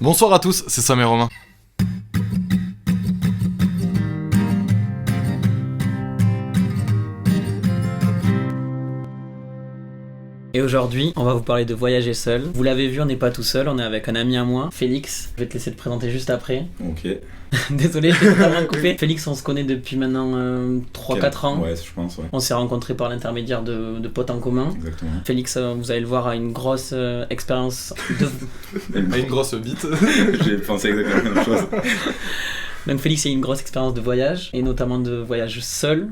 Bonsoir à tous, c'est Sam et Romain. Et aujourd'hui, on va vous parler de voyager seul. Vous l'avez vu, on n'est pas tout seul, on est avec un ami à moi, Félix. Je vais te laisser te présenter juste après. Ok. Désolé, je t'ai totalement coupé. Félix, on se connaît depuis maintenant 3-4 ans. Ouais, je pense, ouais. On s'est rencontrés par l'intermédiaire de potes en commun. Exactement. Félix, vous allez le voir, a une grosse expérience de... Une grosse bite. J'ai pensé exactement la même chose. Donc Félix a une grosse expérience de voyage, et notamment de voyage seul,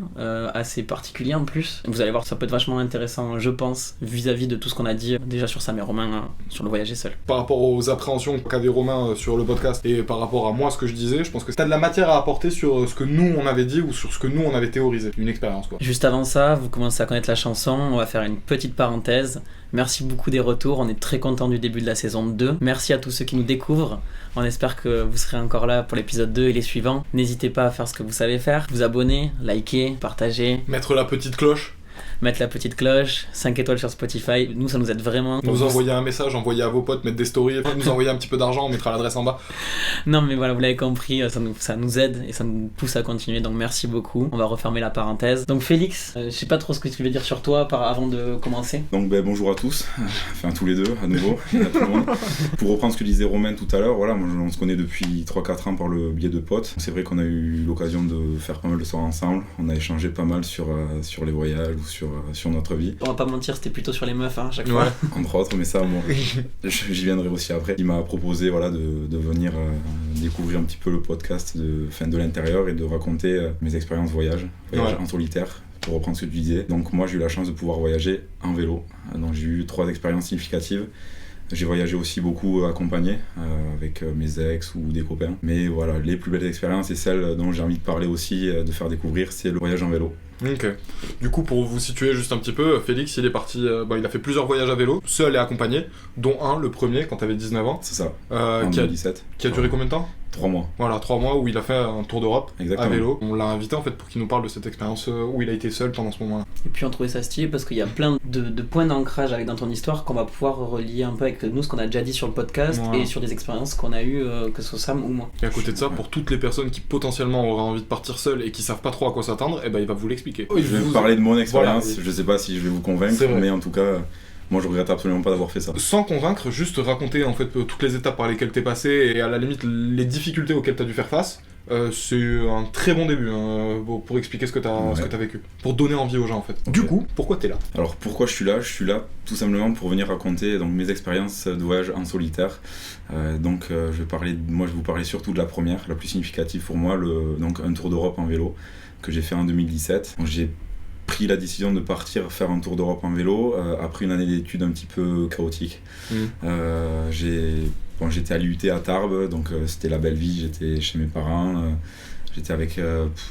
assez particulier en plus. Vous allez voir, ça peut être vachement intéressant, je pense, vis-à-vis de tout ce qu'on a dit déjà sur Sam et Romain, sur le voyager seul. Par rapport aux appréhensions qu'avait Romain sur le podcast et par rapport à moi, ce que je disais, je pense que t'as de la matière à apporter sur ce que nous on avait dit ou sur ce que nous on avait théorisé. Une expérience quoi. Juste avant ça, vous commencez à connaître la chanson, on va faire une petite parenthèse. Merci beaucoup des retours, on est très content du début de la saison 2. Merci à tous ceux qui nous découvrent. On espère que vous serez encore là pour l'épisode 2 et les suivants. N'hésitez pas à faire ce que vous savez faire, vous abonner, liker, partager, Mettre la petite cloche, mettre la petite cloche, 5 étoiles sur Spotify, nous ça nous aide vraiment. nous envoyer un message, envoyer à vos potes, mettre des stories, nous envoyer un petit peu d'argent, on mettra l'adresse en bas. Non mais voilà, vous l'avez compris, ça nous aide et ça nous pousse à continuer, donc merci beaucoup. On va refermer la parenthèse. Donc Félix, je sais pas trop ce que tu veux dire sur toi avant de commencer. Donc bonjour à tous, enfin tous les deux à nouveau, à tout le monde. Pour reprendre ce que disait Romain tout à l'heure, voilà, moi, on se connaît depuis 3-4 ans par le biais de potes. C'est vrai qu'on a eu l'occasion de faire pas mal de soirées ensemble, on a échangé pas mal sur les voyages ou sur notre vie. On va pas mentir, c'était plutôt sur les meufs à chaque fois. Entre autres, mais ça, bon, j'y viendrai aussi après. Il m'a proposé voilà, de venir découvrir un petit peu le podcast de l'intérieur et de raconter mes expériences voyage en solitaire, pour reprendre ce que tu disais. Donc moi, j'ai eu la chance de pouvoir voyager en vélo. Donc j'ai eu 3 expériences significatives. J'ai voyagé aussi beaucoup accompagné avec mes ex ou des copains. Mais voilà, les plus belles expériences et celles dont j'ai envie de parler aussi, de faire découvrir, c'est le voyage en vélo. Ok. Du coup, pour vous situer juste un petit peu, Félix, il est parti, il a fait plusieurs voyages à vélo, seul et accompagné, dont un, le premier, quand t'avais 19 ans. C'est ça, en 2017. Qui a duré combien de temps ? 3 mois. Voilà, 3 mois où il a fait un tour d'Europe. Exactement. À vélo. On l'a invité en fait pour qu'il nous parle de cette expérience où il a été seul pendant ce moment-là. Et puis on trouvait ça stylé parce qu'il y a plein de points d'ancrage dans ton histoire qu'on va pouvoir relier un peu avec nous, ce qu'on a déjà dit sur le podcast, voilà. Et sur des expériences qu'on a eues, que ce soit Sam ou moi. Et à côté de ça, pour toutes les personnes qui potentiellement auraient envie de partir seules et qui savent pas trop à quoi s'attendre, il va vous l'expliquer. Je vais vous parler de mon expérience, Voilà. je sais pas si je vais vous convaincre, mais en tout cas, moi je regrette absolument pas d'avoir fait ça. Sans convaincre, juste raconter en fait toutes les étapes par lesquelles t'es passé et à la limite les difficultés auxquelles t'as dû faire face. C'est un très bon début pour expliquer ce que t'as vécu, pour donner envie aux gens en fait. Okay. Du coup, pourquoi t'es là ? Alors pourquoi je suis là ? Je suis là tout simplement pour venir raconter mes expériences de voyage en solitaire. Je vais vous parler surtout de la première, la plus significative pour moi, donc un tour d'Europe en vélo que j'ai fait en 2017. Donc, j'ai pris la décision de partir faire un tour d'Europe en vélo après une année d'études un petit peu chaotique. J'étais à l'IUT à Tarbes, donc c'était la belle vie, j'étais chez mes parents, j'étais avec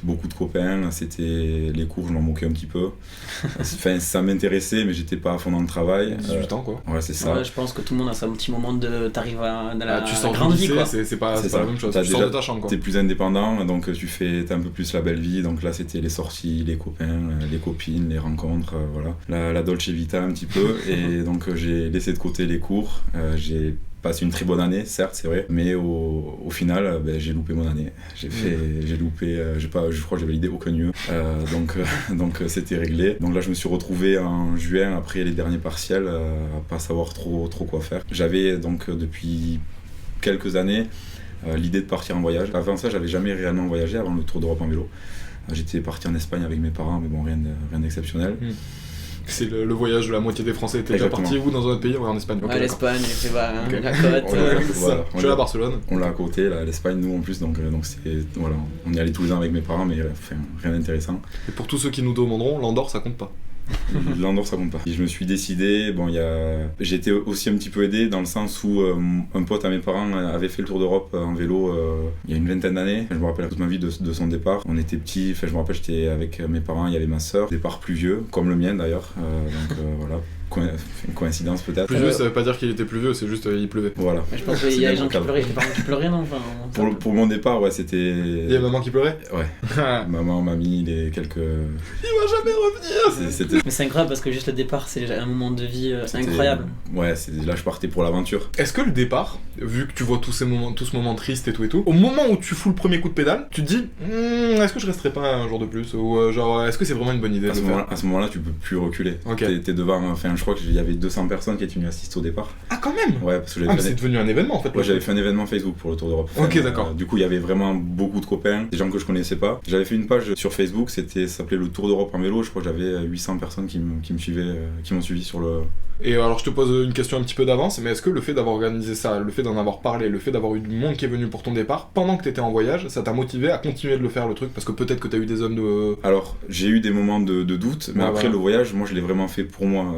beaucoup de copains, les cours je m'en moquais un petit peu. Enfin, ça m'intéressait mais j'étais pas à fond dans le travail. 18 ans quoi. Ouais, c'est ça. Ouais, je pense que tout le monde a ça, un petit moment de t'arrives dans la tu sors grande du vie lycée, quoi. C'est pas la même chose, tu sors de ta chambre quoi. T'es plus indépendant, donc t'as un peu plus la belle vie, donc là c'était les sorties, les copains, les copines, les rencontres, voilà. La Dolce Vita un petit peu, et donc j'ai laissé de côté les cours, j'ai passé une très bonne année, certes, c'est vrai, mais au final, j'ai loupé mon année. Je crois que j'ai validé aucun UE, donc c'était réglé. Donc là, je me suis retrouvé en juin, après les derniers partiels, à pas savoir trop quoi faire. J'avais donc depuis quelques années l'idée de partir en voyage. Avant ça, j'avais jamais réellement voyagé avant le Tour d'Europe en vélo. J'étais parti en Espagne avec mes parents, mais bon, rien d'exceptionnel. C'est le voyage de la moitié des Français étaient déjà partis ou dans un autre pays, en Espagne. Okay, l'Espagne, c'est okay. La côte. Je suis à Barcelone. On l'a à côté, l'Espagne, nous en plus, donc voilà, on y allait tous les ans avec mes parents, mais rien d'intéressant. Et pour tous ceux qui nous demanderont, l'Andorre ça compte pas. L'Andorre ça compte pas. Et je me suis décidé, j'ai été aussi un petit peu aidé dans le sens où un pote à mes parents avait fait le tour d'Europe en vélo il y a une vingtaine d'années. Je me rappelle toute ma vie de son départ. On était petits, je me rappelle j'étais avec mes parents, il y avait ma soeur, départ pluvieux, comme le mien d'ailleurs, voilà. une coïncidence peut-être. Pluvieux, ça veut pas dire qu'il était pluvieux, c'est juste il pleuvait. Voilà. Mais je pense qu'il y a des gens qui pleuraient, des parents qui pleuraient, non enfin, Pour mon départ, ouais, c'était... Il y a maman qui pleurait. Ouais. Maman, mamie, les quelques... Il va jamais revenir. C'était... Mais c'est incroyable parce que juste le départ, c'est un moment de vie incroyable. Ouais, là je partais pour l'aventure. Est-ce que le départ, vu que tu vois tout ce moment triste et tout, au moment où tu fous le premier coup de pédale, tu te dis est-ce que je resterai pas un jour de plus, ou genre est-ce que c'est vraiment une bonne idée à ce moment-là, tu peux plus reculer. Okay. T'es devant, enfin je crois qu'il y avait 200 personnes qui étaient venues assister au départ. Ah quand même. Ouais, parce que c'est devenu un événement en fait. Ouais, j'avais fait un événement Facebook pour le Tour d'Europe. Ok, d'accord. Du coup, il y avait vraiment beaucoup de copains, des gens que je connaissais pas. J'avais fait une page sur Facebook, ça s'appelait le Tour d'Europe en vélo. Je crois que j'avais 800 personnes qui me suivaient, qui m'ont suivi sur le... Et alors je te pose une question un petit peu d'avance, mais est-ce que le fait d'avoir organisé ça, le fait d'en avoir parlé, le fait d'avoir eu du monde qui est venu pour ton départ, pendant que t'étais en voyage, ça t'a motivé à continuer de le faire le truc, parce que peut-être que t'as eu des zones de... Alors, j'ai eu des moments de doute, mais après le voyage, moi je l'ai vraiment fait pour moi.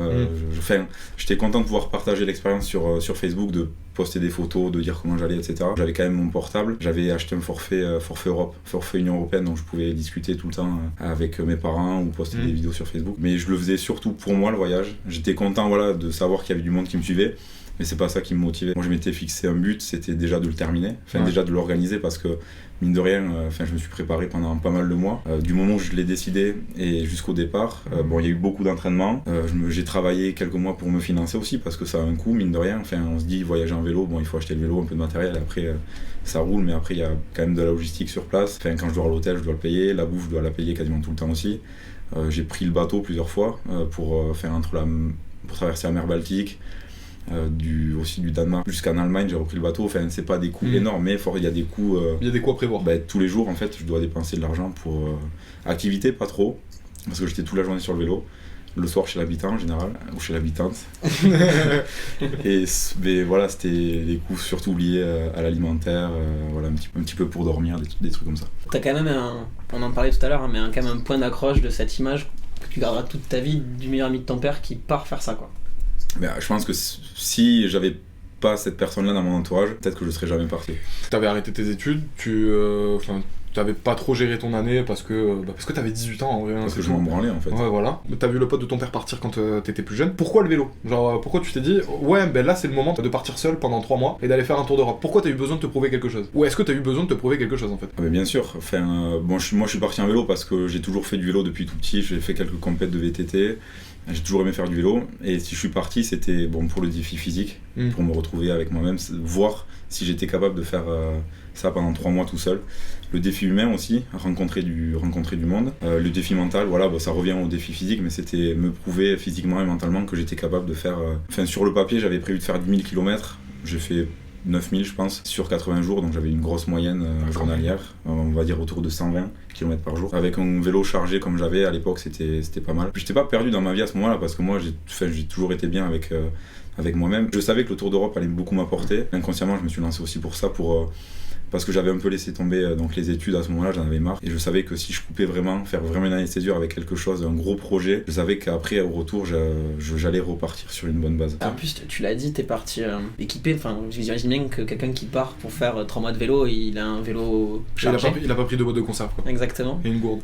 J'étais content de pouvoir partager l'expérience sur Facebook, de poster des photos, de dire comment j'allais, etc. J'avais quand même mon portable, j'avais acheté un forfait Europe, forfait Union Européenne, donc je pouvais discuter tout le temps avec mes parents ou poster des vidéos sur Facebook. Mais je le faisais surtout pour moi le voyage. J'étais content de savoir qu'il y avait du monde qui me suivait. Mais c'est pas ça qui me motivait. Moi je m'étais fixé un but, c'était déjà de le terminer, déjà de l'organiser parce que mine de rien, je me suis préparé pendant pas mal de mois. Du moment où je l'ai décidé et jusqu'au départ, il y a eu beaucoup d'entraînement. J'ai travaillé quelques mois pour me financer aussi parce que ça a un coût, mine de rien. On se dit voyager en vélo, il faut acheter le vélo, un peu de matériel, après ça roule, mais après il y a quand même de la logistique sur place. Quand je dois à l'hôtel, je dois le payer, la bouffe, je dois la payer quasiment tout le temps aussi. J'ai pris le bateau plusieurs fois pour traverser la mer Baltique. Aussi du Danemark jusqu'en Allemagne, j'ai repris le bateau. C'est pas des coûts énormes, mais il y a des coûts. Il y a des coûts à prévoir. Tous les jours, en fait, je dois dépenser de l'argent pour activité, pas trop, parce que j'étais toute la journée sur le vélo. Le soir chez l'habitant en général, ou chez l'habitante. Mais voilà, c'était des coûts surtout liés à l'alimentaire, un petit peu pour dormir, des trucs comme ça. T'as quand même on en parlait tout à l'heure, mais quand même un point d'accroche de cette image que tu garderas toute ta vie du meilleur ami de ton père qui part faire ça, quoi. Je pense que si j'avais pas cette personne-là dans mon entourage, peut-être que je serais jamais parti. T'avais arrêté tes études, t'avais pas trop géré ton année parce que t'avais 18 ans en vrai. Parce que je m'en branlais en fait. Ouais, voilà. T'as vu le pote de ton père partir quand t'étais plus jeune. Pourquoi le vélo ? Genre, pourquoi tu t'es dit, là c'est le moment de partir seul pendant 3 mois et d'aller faire un tour d'Europe ? Pourquoi t'as eu besoin de te prouver quelque chose ? Ou est-ce que t'as eu besoin de te prouver quelque chose en fait ? Mais bien sûr. Moi je suis parti en vélo parce que j'ai toujours fait du vélo depuis tout petit. J'ai fait quelques compètes de VTT. J'ai toujours aimé faire du vélo. Et si je suis parti, c'était pour le défi physique, pour me retrouver avec moi-même, voir si j'étais capable de faire ça pendant 3 mois tout seul. Le défi humain aussi, rencontrer du monde. Le défi mental, ça revient au défi physique, mais c'était me prouver physiquement et mentalement que j'étais capable de faire... sur le papier, j'avais prévu de faire 10 000 km. J'ai fait 9000 je pense, sur 80 jours, donc j'avais une grosse moyenne journalière, on va dire autour de 120 km par jour. Avec un vélo chargé comme j'avais à l'époque, c'était pas mal. Puis j'étais pas perdu dans ma vie à ce moment-là, parce que moi j'ai toujours été bien avec moi-même. Je savais que le Tour d'Europe allait beaucoup m'apporter. Inconsciemment, je me suis lancé aussi pour ça, parce que j'avais un peu laissé tomber les études à ce moment-là, j'en avais marre. Et je savais que si je coupais faire vraiment une année de césure avec quelque chose, un gros projet, je savais qu'après, au retour, j'allais repartir sur une bonne base. En plus, tu l'as dit, t'es parti équipé. J'imagine bien que quelqu'un qui part pour faire 3 mois de vélo, il a un vélo chargé. Il a pas pris de boîte de conserve, quoi. Exactement. Et une gourde.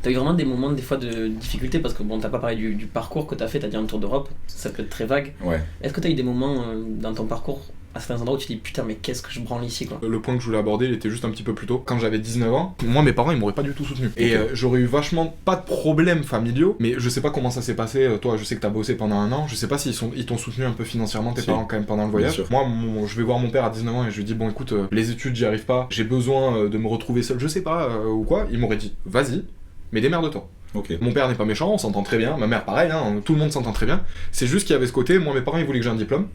T'as eu vraiment des moments, des fois, de difficulté, parce que t'as pas parlé du parcours que t'as fait, t'as dit un tour d'Europe, ça peut être très vague. Ouais. Est-ce que t'as eu des moments dans ton parcours à certains endroits où tu te dis putain mais qu'est-ce que je branle ici, quoi. Le point que je voulais aborder, il était juste un petit peu plus tôt. Quand j'avais 19 ans, moi mes parents ils m'auraient pas du tout soutenu. Et j'aurais eu vachement pas de problèmes familiaux, mais je sais pas comment ça s'est passé. Toi je sais que t'as bossé pendant 1 an, je sais pas s'ils t'ont soutenu un peu financièrement tes parents quand même pendant le voyage. Moi je vais voir mon père à 19 ans et je lui dis bon écoute, les études j'y arrive pas, j'ai besoin de me retrouver seul, je sais pas ou quoi. Il m'aurait dit vas-y, mais démerde-toi. Okay. Mon père n'est pas méchant, on s'entend très bien, ma mère pareil, tout le monde s'entend très bien. C'est juste qu'il y avait ce côté, moi mes parents ils voulaient que j'ai un diplôme.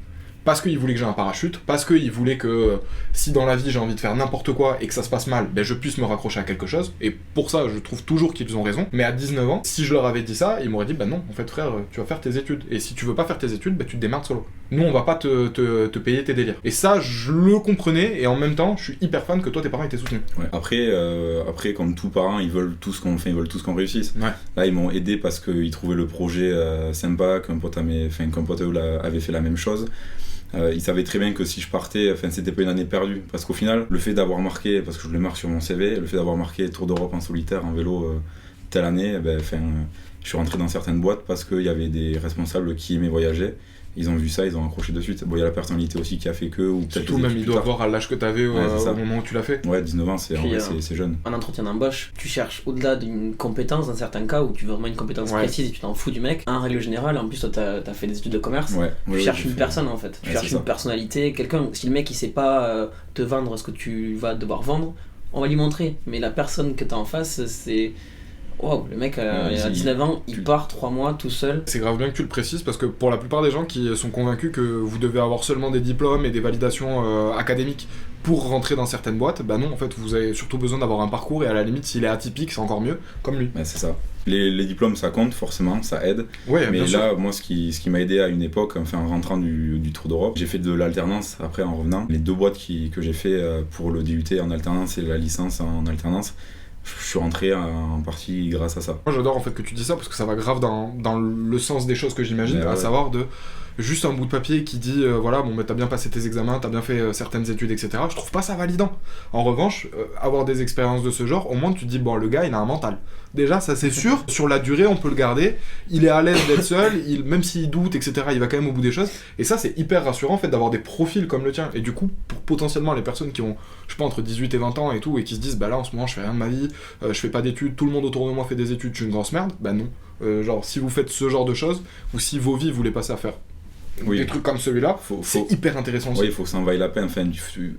Parce qu'ils voulaient que j'ai un parachute, parce qu'ils voulaient que si dans la vie j'ai envie de faire n'importe quoi et que ça se passe mal, je puisse me raccrocher à quelque chose. Et pour ça, je trouve toujours qu'ils ont raison. Mais à 19 ans, si je leur avais dit ça, ils m'auraient dit non, en fait frère, tu vas faire tes études. Et si tu veux pas faire tes études, tu te démerdes solo. Nous, on va pas te payer tes délires. Et ça, je le comprenais, et en même temps, je suis hyper fan que toi, tes parents étaient soutenus. Ouais. Après, comme tous parents, ils veulent tous qu'on réussisse. Ouais. Là, ils m'ont aidé parce qu'ils trouvaient le projet sympa, qu'un pote avait fait la même chose. Ils savaient très bien que si je partais, c'était pas une année perdue, parce qu'au final, le fait d'avoir marqué, parce que je le marque sur mon CV, le fait d'avoir marqué Tour d'Europe en solitaire en vélo telle année, Je suis rentré dans certaines boîtes parce qu'il y avait des responsables qui aimaient voyager. Ils ont vu ça, ils ont accroché de suite. Bon, il y a la personnalité aussi qui a fait que... Ou surtout même, ils doivent voir à l'âge que tu avais au moment où tu l'as fait. Ouais, 19 ans, c'est jeune. En entretien d'embauche, tu cherches au-delà d'une compétence, dans certains cas où tu veux vraiment une compétence précise et tu t'en fous du mec. En règle générale, en plus, toi, t'as fait des études de commerce. Tu cherches une personne, en fait. Tu cherches une personnalité, quelqu'un. Si le mec, il sait pas te vendre ce que tu vas devoir vendre, on va lui montrer. Mais la personne que t'as en face, c'est... Wow, le mec, il a 19 ans, il part 3 mois tout seul. C'est grave bien que tu le précises parce que pour la plupart des gens qui sont convaincus que vous devez avoir seulement des diplômes et des validations académiques pour rentrer dans certaines boîtes, bah non, en fait, vous avez surtout besoin d'avoir un parcours et à la limite, s'il est atypique, c'est encore mieux, comme lui. C'est ça. Les diplômes, ça compte forcément, ça aide. Ouais, mais là, sûr. moi, ce qui m'a aidé à une époque, enfin, en rentrant du Tour d'Europe, j'ai fait de l'alternance après en revenant. Les 2 boîtes que j'ai fait pour le DUT en alternance et la licence en alternance, je suis rentré en partie grâce à ça. Moi j'adore en fait que tu dis ça parce que ça va grave dans le sens des choses que j'imagine, à savoir de juste un bout de papier qui dit voilà, bon, bah, t'as bien passé tes examens, t'as bien fait certaines études, etc. Je trouve pas ça validant. En revanche, avoir des expériences de ce genre, au moins tu te dis, bon, le gars il a un mental. Déjà, ça c'est sûr, sur la durée on peut le garder, il est à l'aise d'être seul, même s'il doute, etc., il va quand même au bout des choses. Et ça c'est hyper rassurant en fait d'avoir des profils comme le tien. Et du coup, pour potentiellement les personnes qui ont, je sais pas, entre 18 et 20 ans et tout, et qui se disent, bah là en ce moment je fais rien de ma vie, je fais pas d'études, tout le monde autour de moi fait des études, je suis une grosse merde, bah non. Genre, si vous faites ce genre de choses, ou si vos vies vous les passez à faire des trucs comme celui-là, c'est hyper intéressant aussi. Oui, il faut que ça en vaille la peine. Enfin,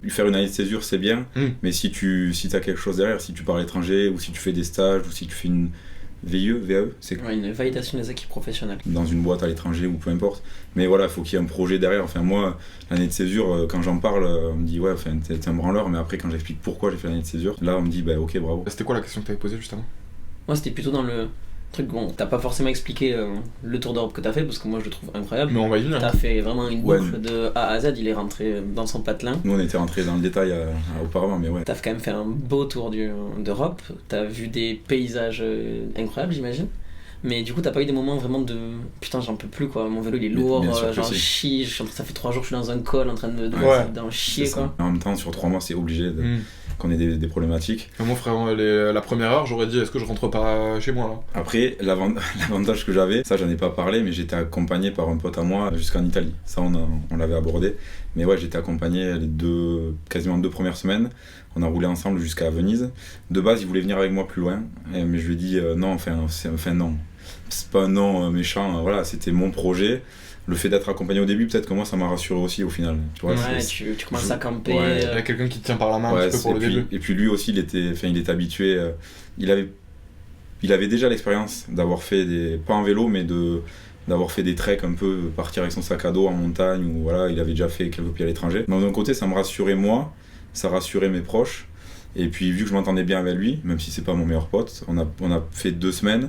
faire une année de césure, c'est bien, mais si t'as quelque chose derrière, si tu pars à l'étranger, ou si tu fais des stages, ou si tu fais une VAE, c'est une validation des acquis professionnels. Dans une boîte à l'étranger, ou peu importe. Mais voilà, il faut qu'il y ait un projet derrière. Enfin, moi, l'année de césure, quand j'en parle, on me dit, ouais, enfin, t'es un branleur, mais après, quand j'explique pourquoi j'ai fait l'année de césure, là, on me dit, bah ok, bravo. C'était quoi la question que t'avais posée juste avant ? Moi, c'était plutôt dans le truc, bon, t'as pas forcément expliqué le tour d'Europe que t'as fait parce que moi je le trouve incroyable. Mais on va y venir. T'as fait vraiment une boucle de A à Z, il est rentré dans son patelin. Nous on était rentré dans le détail auparavant, mais ouais. T'as quand même fait un beau tour d'Europe, t'as vu des paysages incroyables, j'imagine. Mais du coup, t'as pas eu des moments vraiment de putain, j'en peux plus quoi, mon vélo il est lourd, j'en chie, ça fait 3 jours que je suis dans un col en train d'en chier quoi. En même temps, sur 3 mois, c'est obligé qu'on ait des problématiques. Moi, frère, la première heure, j'aurais dit est-ce que je rentre pas chez moi là ? Après, l'avantage que j'avais, ça j'en ai pas parlé, mais j'étais accompagné par un pote à moi jusqu'en Italie. Ça, on l'avait abordé. Mais ouais, j'étais accompagné quasiment 2 premières semaines. On a roulé ensemble jusqu'à Venise. De base, il voulait venir avec moi plus loin, mais je lui ai dit non, non. C'est pas un non méchant, voilà, c'était mon projet. Le fait d'être accompagné au début, peut-être que moi ça m'a rassuré aussi au final. Tu vois, tu commences à camper. Il y a quelqu'un qui te tient par la main un petit peu pour le début. Et puis lui aussi, il était habitué. Il avait déjà l'expérience d'avoir fait pas en vélo, mais d'avoir fait des treks un peu, partir avec son sac à dos en montagne, ou voilà, il avait déjà fait quelques pays à l'étranger. Mais d'un côté, ça me rassurait moi, ça rassurait mes proches. Et puis vu que je m'entendais bien avec lui, même si c'est pas mon meilleur pote, on a fait 2 semaines.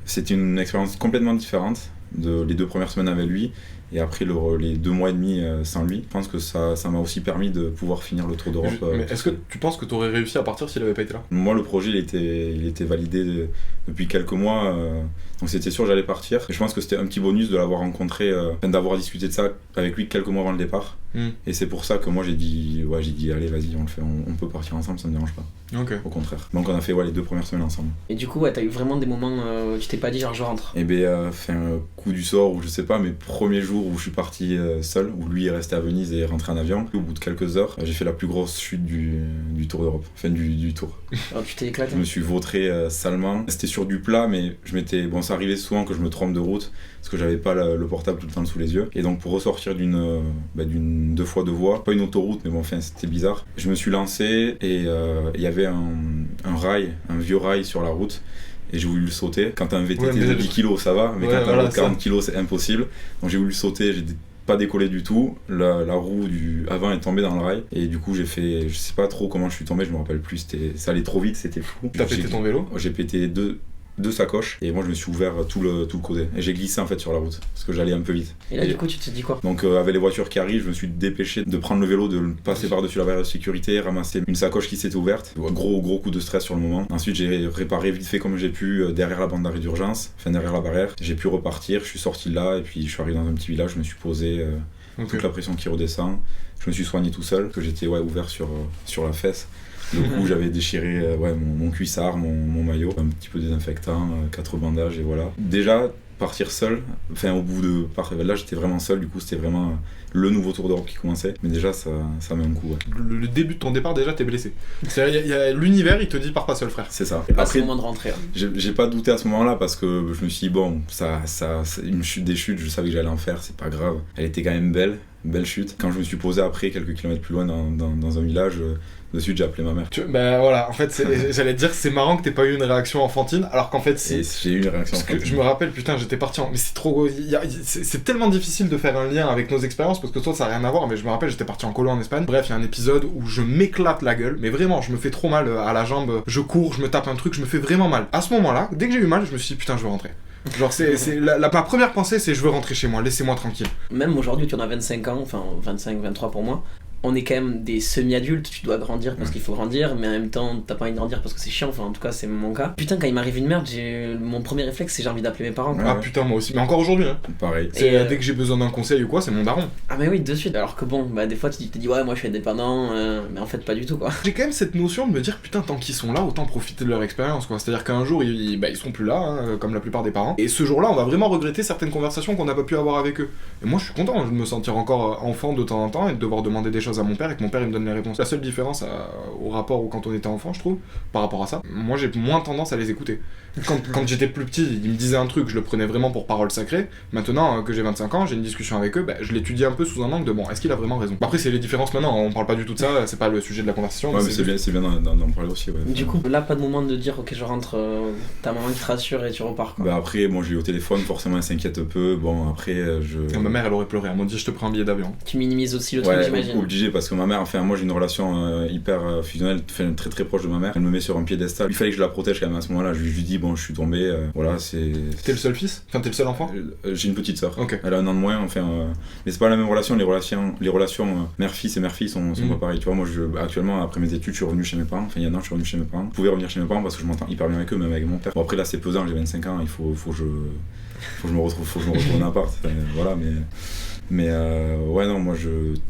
C'était une expérience complètement différente les 2 premières semaines avec lui et après les 2 mois et demi sans lui. Je pense que ça m'a aussi permis de pouvoir finir le Tour d'Europe. Mais est-ce que tu penses que tu aurais réussi à partir s'il avait pas été là ? Moi, le projet il était validé depuis quelques mois, donc c'était sûr que j'allais partir. Et je pense que c'était un petit bonus de l'avoir rencontré, d'avoir discuté de ça avec lui quelques mois avant le départ. Et c'est pour ça que moi j'ai dit allez vas-y, on le fait, on peut partir ensemble, ça me dérange pas. Okay. Au contraire. Donc on a fait les 2 premières semaines ensemble. Et du coup t'as eu vraiment des moments où tu t'es pas dit genre je rentre ? Et fait un coup du sort, ou je sais pas, mes premiers jours où je suis parti seul, où lui est resté à Venise et est rentré en avion, au bout de quelques heures, j'ai fait la plus grosse chute du Tour d'Europe, enfin du Tour. Alors tu t'es éclaté ? Je me suis vautré salement. C'était sur du plat, mais ça arrivait souvent que je me trompe de route, parce que j'avais pas le portable tout le temps sous les yeux. Et donc pour ressortir d'une 2 fois 2 voies, pas une autoroute, mais bon, enfin c'était bizarre. Je me suis lancé et il y avait un vieux rail sur la route. Et j'ai voulu le sauter. Quand t'as un VTT de 10 kg, ça va, mais quand t'as un 40 kg, c'est impossible. Donc j'ai voulu le sauter, j'ai pas décollé du tout. La roue du avant est tombée dans le rail. Et du coup, j'ai fait, je sais pas trop comment je suis tombé, je me rappelle plus. Ça allait trop vite, c'était fou. T'as pété ton vélo ? J'ai pété deux sacoches et moi je me suis ouvert tout le côté et j'ai glissé en fait sur la route parce que j'allais un peu vite. Et là du coup tu te dis quoi ? Donc avec les voitures qui arrivent, je me suis dépêché de prendre le vélo, de le passer par-dessus la barrière de sécurité, ramasser une sacoche qui s'était ouverte. Gros coup de stress sur le moment. Ensuite j'ai réparé vite fait comme j'ai pu derrière la bande d'arrêt d'urgence, enfin derrière la barrière. J'ai pu repartir, je suis sorti de là et puis je suis arrivé dans un petit village, je me suis posé, toute la pression qui redescend. Je me suis soigné tout seul, que j'étais ouvert sur la fesse. Du coup, j'avais déchiré mon cuissard, mon maillot, un petit peu désinfectant, 4 bandages et voilà. Déjà, partir seul, enfin au bout de... Là, j'étais vraiment seul, du coup, c'était vraiment le nouveau Tour d'Europe qui commençait. Mais déjà, ça met un coup. Ouais. Le début de ton départ, déjà, t'es blessé. C'est-à-dire, il y a l'univers, il te dit, pars pas seul, frère. C'est ça. Après, le moment de rentrer. J'ai pas douté à ce moment-là parce que je me suis dit, bon, une chute des chutes, je savais que j'allais en faire, c'est pas grave. Elle était quand même belle chute. Quand je me suis posé après, quelques kilomètres plus loin dans un village, de suite j'ai appelé ma mère. Ben voilà, en fait, j'allais te dire que c'est marrant que t'aies pas eu une réaction enfantine, alors qu'en fait, si. J'ai eu une réaction enfantine. Je me rappelle, putain, j'étais parti en. Mais c'est trop. C'est tellement difficile de faire un lien avec nos expériences parce que toi, ça a rien à voir, mais je me rappelle, j'étais parti en colo en Espagne. Bref, il y a un épisode où je m'éclate la gueule, mais vraiment, je me fais trop mal à la jambe, je cours, je me tape un truc, je me fais vraiment mal. À ce moment-là, dès que j'ai eu mal, je me suis dit, putain, je veux rentrer. Genre, ma première pensée, c'est je veux rentrer chez moi, laissez-moi tranquille. Même aujourd'hui, tu en as 25 ans, enfin 25, 23 pour moi. On est quand même des semi-adultes, tu dois grandir parce qu'il faut grandir, mais en même temps, t'as pas envie de grandir parce que c'est chiant, enfin en tout cas, c'est mon cas. Putain, quand il m'arrive une merde, mon premier réflexe, c'est j'ai envie d'appeler mes parents. Quoi. Ah putain, moi aussi, mais encore aujourd'hui, hein. Pareil. Dès que j'ai besoin d'un conseil ou quoi, c'est mon daron. Ah, mais oui, de suite. Alors que bon, des fois, tu te dis, ouais, moi je suis indépendant, mais en fait, pas du tout, quoi. J'ai quand même cette notion de me dire, putain, tant qu'ils sont là, autant profiter de leur expérience, quoi. C'est-à-dire qu'un jour, ils seront plus là, hein, comme la plupart des parents. Et ce jour-là, on va vraiment regretter certaines conversations qu'on n'a pas pu avoir avec eux. Et moi, je suis content de me sentir encore enfant de temps en temps et de devoir demander des choses à mon père et que mon père il me donne les réponses. La seule différence au rapport où quand on était enfant, je trouve, par rapport à ça, moi j'ai moins tendance à les écouter. Quand j'étais plus petit, ils me disaient un truc, je le prenais vraiment pour parole sacrée. Maintenant que j'ai 25 ans, j'ai une discussion avec eux, je l'étudie un peu sous un angle de bon, est-ce qu'il a vraiment raison. Après, c'est les différences maintenant, on parle pas du tout de ça, c'est pas le sujet de la conversation. Ouais, mais c'est bien d'en parler aussi. Ouais. Du coup, là, pas de moment de dire, ok, je rentre, ta maman qui te rassure et tu repars. Quoi. Après, moi j'ai eu au téléphone, forcément elle s'inquiète un peu. Bon, après, Ma mère, elle aurait pleuré, elle m'a dit, je te prends un billet d'avion. Tu minimises aussi le truc, j'imagine. Obligé, parce que ma mère, enfin, moi j'ai une relation hyper fusionnelle, très très proche de ma mère. Elle me met sur un piédestal. Il fallait que je la protège quand même à ce moment-là. Je lui dis, bon, je suis tombé, voilà, c'est. T'es le seul fils ? Enfin, t'es le seul enfant ? J'ai une petite sœur. Okay. Elle a 1 an de moins, enfin. Mais c'est pas la même relation. Les relations mère-fils et mère-fille sont pas pareilles. Tu vois, moi, actuellement, après mes études, je suis revenu chez mes parents. Enfin, il y a un an, je suis revenu chez mes parents. Je pouvais revenir chez mes parents parce que je m'entends hyper bien avec eux, même avec mon père. Bon, après, là, c'est pesant, j'ai 25 ans, il faut que je me retrouve en appart. Enfin, voilà, mais ouais, non, moi,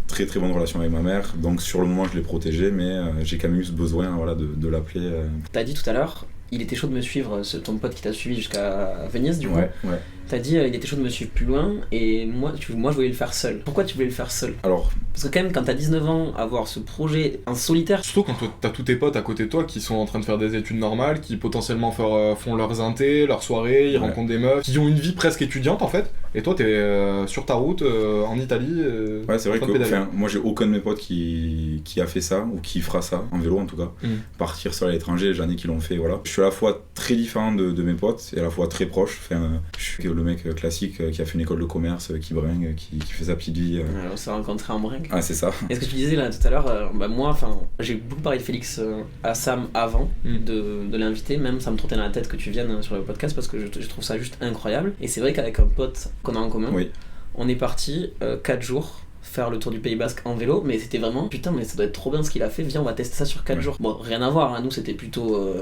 très très bonne relation avec ma mère. Donc, sur le moment, je l'ai protégée, mais j'ai quand même eu ce besoin, voilà, de l'appeler. T'as dit tout à l'heure, il était chaud de me suivre, ton pote qui t'a suivi jusqu'à Venise, du coup. Ouais. T'as dit, il était chaud de me suivre plus loin, et moi, je voulais le faire seul. Pourquoi tu voulais le faire seul ? Alors, parce que quand même, quand t'as 19 ans, avoir ce projet en solitaire... Surtout quand t'as tous tes potes à côté de toi qui sont en train de faire des études normales, qui potentiellement font leurs intés, leurs soirées, ils rencontrent des meufs, qui ont une vie presque étudiante en fait, et toi t'es sur ta route, en Italie... ouais, c'est vrai que moi j'ai aucun de mes potes qui a fait ça, ou qui fera ça, en vélo en tout cas. Partir seul à l'étranger, j'en ai qui l'ont fait, voilà. Je suis à la fois très différent de mes potes, et à la fois très proche, je suis le mec classique qui a fait une école de commerce, qui bringue, qui fait sa petite vie. On s'est rencontrés en bringue. Ah, c'est ça. Et ce que tu disais là tout à l'heure, moi, j'ai beaucoup parlé de Félix à Sam avant de l'inviter, même ça me trottait dans la tête que tu viennes sur le podcast parce que je trouve ça juste incroyable. Et c'est vrai qu'avec un pote qu'on a en commun, on est parti 4 jours faire le tour du Pays Basque en vélo, mais c'était vraiment putain, mais ça doit être trop bien ce qu'il a fait, viens on va tester ça sur 4 jours. Bon, rien à voir, hein. Nous c'était plutôt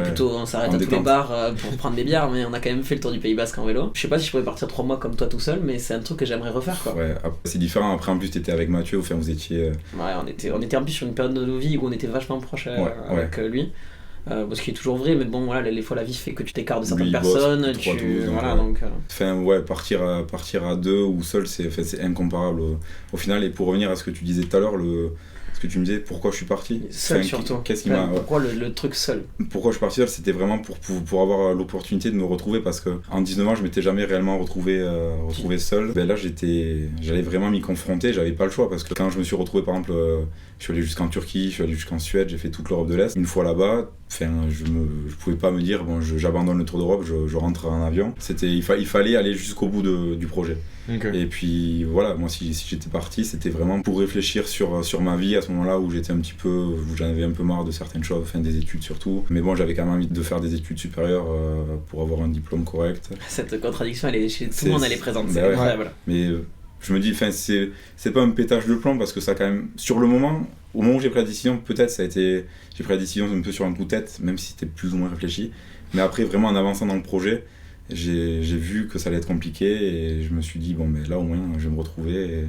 plutôt on s'arrête à tous les bars pour prendre des bières, mais on a quand même fait le tour du Pays Basque en vélo. Je sais pas si je pourrais partir 3 mois comme toi tout seul, mais c'est un truc que j'aimerais refaire, quoi. Ouais, après, c'est différent. Après en plus t'étais avec Mathieu, enfin vous étiez ouais, on était en plus sur une période de nos vies où on était vachement proches avec lui. Ce qui est toujours vrai, mais bon, voilà, les fois la vie fait que tu t'écartes de certaines personnes, Enfin, ouais, partir à 2 ou seul, c'est incomparable au final. Et pour revenir à ce que tu disais tout à l'heure, ce que tu me disais, pourquoi je suis parti seul, surtout. Qu'est-ce qui m'a... Pourquoi le truc seul ? Pourquoi je suis parti seul, c'était vraiment pour avoir l'opportunité de me retrouver, parce que en 19 ans, je m'étais jamais réellement retrouvé seul. Là, j'allais vraiment m'y confronter, j'avais pas le choix, parce que quand je me suis retrouvé, par exemple, je suis allé jusqu'en Turquie, je suis allé jusqu'en Suède, j'ai fait toute l'Europe de l'Est. Une fois là-bas, je pouvais pas me dire, bon, j'abandonne le Tour d'Europe, je rentre en avion. Il fallait aller jusqu'au bout du projet. Okay. Et puis voilà, moi si j'étais parti, c'était vraiment pour réfléchir sur ma vie à ce moment-là où j'en avais un peu marre de certaines choses, enfin des études surtout. Mais bon, j'avais quand même envie de faire des études supérieures pour avoir un diplôme correct. Cette contradiction, elle est chez tout le monde, elle est présente, c'est incroyable. Ouais. Mais je me dis, enfin c'est pas un pétage de plomb, parce que ça quand même, sur le moment, au moment où j'ai pris la décision, peut-être j'ai pris la décision un peu sur un coup de tête, même si c'était plus ou moins réfléchi. Mais après, vraiment en avançant dans le projet, j'ai vu que ça allait être compliqué, et je me suis dit, bon, mais là au moins je vais me retrouver,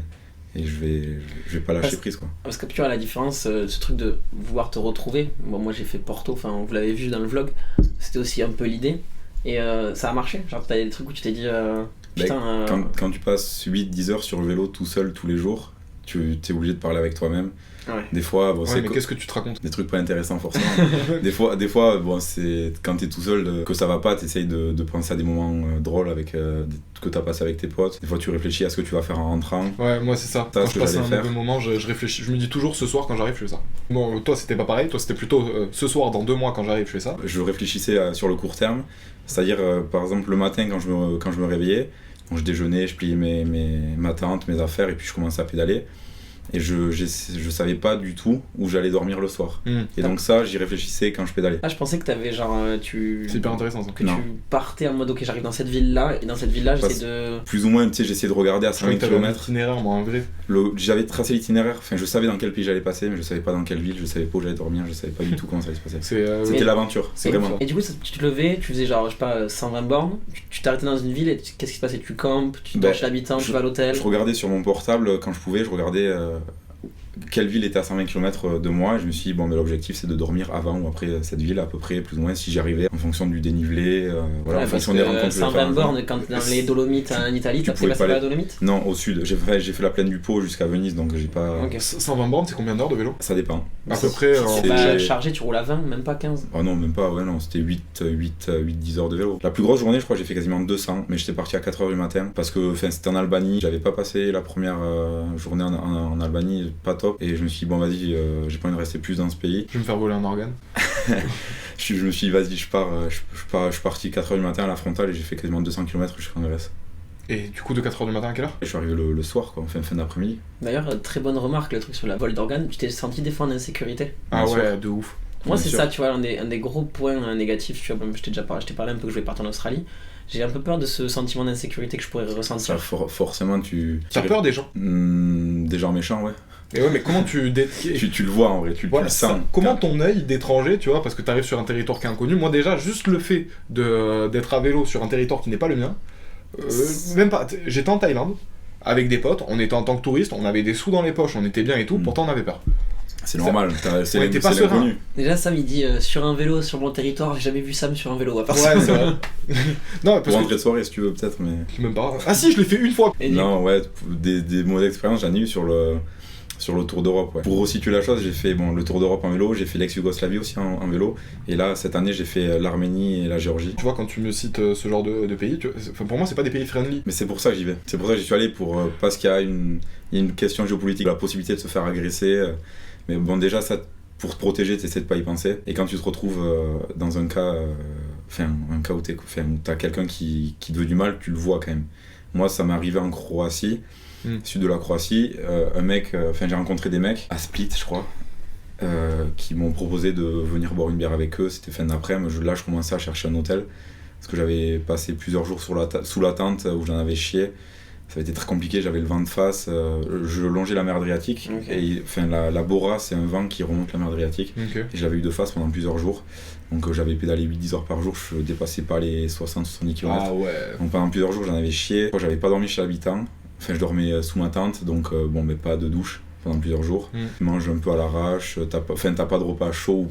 et je vais pas lâcher prise, quoi. Parce que tu vois la différence, ce truc de vouloir te retrouver. Bon, moi j'ai fait Porto, enfin vous l'avez vu dans le vlog, c'était aussi un peu l'idée. Et ça a marché. Genre t'as des trucs où tu t'es dit putain. Quand tu passes 8-10 heures sur le vélo tout seul tous les jours, tu es obligé de parler avec toi-même. Ouais. Des fois, bon, mais qu'est-ce que tu te racontes? Des trucs pas intéressants forcément. des fois bon, c'est quand t'es tout seul que ça va pas, t'essayes de penser à des moments drôles avec que t'as passé avec tes potes. Des fois tu réfléchis à ce que tu vas faire en rentrant. Ouais, moi c'est ça. Quand je passe un mauvais moment, je réfléchis. Je me dis toujours ce soir quand j'arrive, je fais ça. Bon, toi c'était pas pareil, toi c'était plutôt ce soir dans 2 mois quand j'arrive, je fais ça. Je réfléchissais sur le court terme, c'est-à-dire par exemple le matin quand je me réveillais, bon, je déjeunais, je pliais ma tente, mes affaires et puis je commençais à pédaler. Et je savais pas du tout où j'allais dormir le soir. Et donc ça, j'y réfléchissais quand je pédalais. Ah, je pensais que t'avais genre C'est hyper intéressant ça. Que tu partais en mode ok, j'arrive dans cette ville-là, et dans cette ville-là, j'essaie de... Plus ou moins, tu sais, j'essayais de regarder à 50 km. L'itinéraire, moi, en vrai. J'avais tracé l'itinéraire, enfin je savais dans quel pays j'allais passer, mais je savais pas dans quelle ville, je savais pas où j'allais dormir, je savais pas du tout comment ça allait se passer. C'était l'aventure, c'est vraiment. Et du coup, tu te levais, tu faisais genre, je sais pas, 120 bornes, tu t'arrêtais dans une ville, et qu'est-ce qui se passait? Tu campes, tu dors chez l'habitant, tu vas à l'hôtel? Je regardais sur mon portable, quand je pouvais, je regardais quelle ville était à 120 km de moi, et je me suis dit bon mais l'objectif c'est de dormir avant ou après cette ville à peu près, plus ou moins si j'y arrivais, en fonction du dénivelé, voilà, en fonction des rencontres. 120 bornes quand dans les Dolomites en Italie, t'as passé la Dolomite? Non, au sud, j'ai fait la plaine du Pô jusqu'à Venise, donc j'ai pas... Okay. 120 bornes c'est combien d'heures de vélo? Ça dépend. À peu près... chargé, tu roules à 20, même pas 15? Oh non, même pas, ouais non, c'était 8-10 heures de vélo. La plus grosse journée je crois j'ai fait quasiment 200, mais j'étais parti à 4h du matin, parce que c'était en Albanie, j'avais pas passé la première journée en Albanie, pas top, et je me suis dit bon vas-y, j'ai pas envie de rester plus dans ce pays. Je vais me faire voler un organe. je me suis dit vas-y, je suis parti 4h du matin à la frontale et j'ai fait quasiment 200 km jusqu'en Grèce. Et du coup de 4h du matin à quelle heure? Je suis arrivé le soir, quoi, fin d'après-midi. D'ailleurs, très bonne remarque le truc sur la vol d'organes, tu t'es senti des fois en insécurité? Ah ouais, de ouf. Moi c'est ça, tu vois, un des gros points négatifs, tu vois, je t'ai parlé un peu que je vais partir en Australie. J'ai un peu peur de ce sentiment d'insécurité que je pourrais ressentir. Ça, forcément T'as peur des gens? Des gens méchants, ouais. Et ouais, mais comment tu le vois en vrai, tu le sens. Comment ton œil d'étranger, tu vois, parce que t'arrives sur un territoire qui est inconnu, moi déjà, juste le fait d'être à vélo sur un territoire qui n'est pas le mien, même pas, j'étais en Thaïlande, avec des potes, on était en tant que touriste, on avait des sous dans les poches, on était bien et tout, pourtant on avait peur. C'est normal, c'est l'inconnu. Déjà Sam il dit sur un vélo sur mon territoire, j'ai jamais vu Sam sur un vélo à part ça. Ouais, c'est vrai. Non, pour rentrer de soirée si tu veux peut-être, mais... Même pas. Ah si, je l'ai fait une fois. Non, ouais, des mauvaises expériences j'en ai eu sur le Tour d'Europe, ouais. Pour resituer la chose, j'ai fait le Tour d'Europe en vélo, j'ai fait l'ex-Yougoslavie aussi en vélo, et là, cette année, j'ai fait l'Arménie et la Géorgie. Tu vois, quand tu me cites ce genre de pays, pour moi, c'est pas des pays friendly. Mais c'est pour ça que j'y vais. C'est pour ça que j'y suis allé, parce qu'il y a une question géopolitique, la possibilité de se faire agresser. Mais bon, déjà, ça, pour te protéger, tu essaies de pas y penser. Et quand tu te retrouves dans un cas où t'as quelqu'un qui te veut du mal, tu le vois quand même. Moi, ça m'est arrivé en Croatie. Sud de la Croatie, j'ai rencontré des mecs à Split je crois, qui m'ont proposé de venir boire une bière avec eux. C'était fin d'après-midi, là je commençais à chercher un hôtel parce que j'avais passé plusieurs jours sous la tente où j'en avais chié. Ça avait été très compliqué, j'avais le vent de face, je longeais la mer Adriatique, et la Bora c'est un vent qui remonte la mer Adriatique, et je l'avais eu de face pendant plusieurs jours. Donc j'avais pédalé 8-10 heures par jour, je dépassais pas les 60-70 km. Ah ouais. Donc pendant plusieurs jours j'en avais chié, j'avais pas dormi chez l'habitant. Enfin, je dormais sous ma tente, donc mais pas de douche pendant plusieurs jours. Tu manges un peu à l'arrache, t'as pas de repas chaud.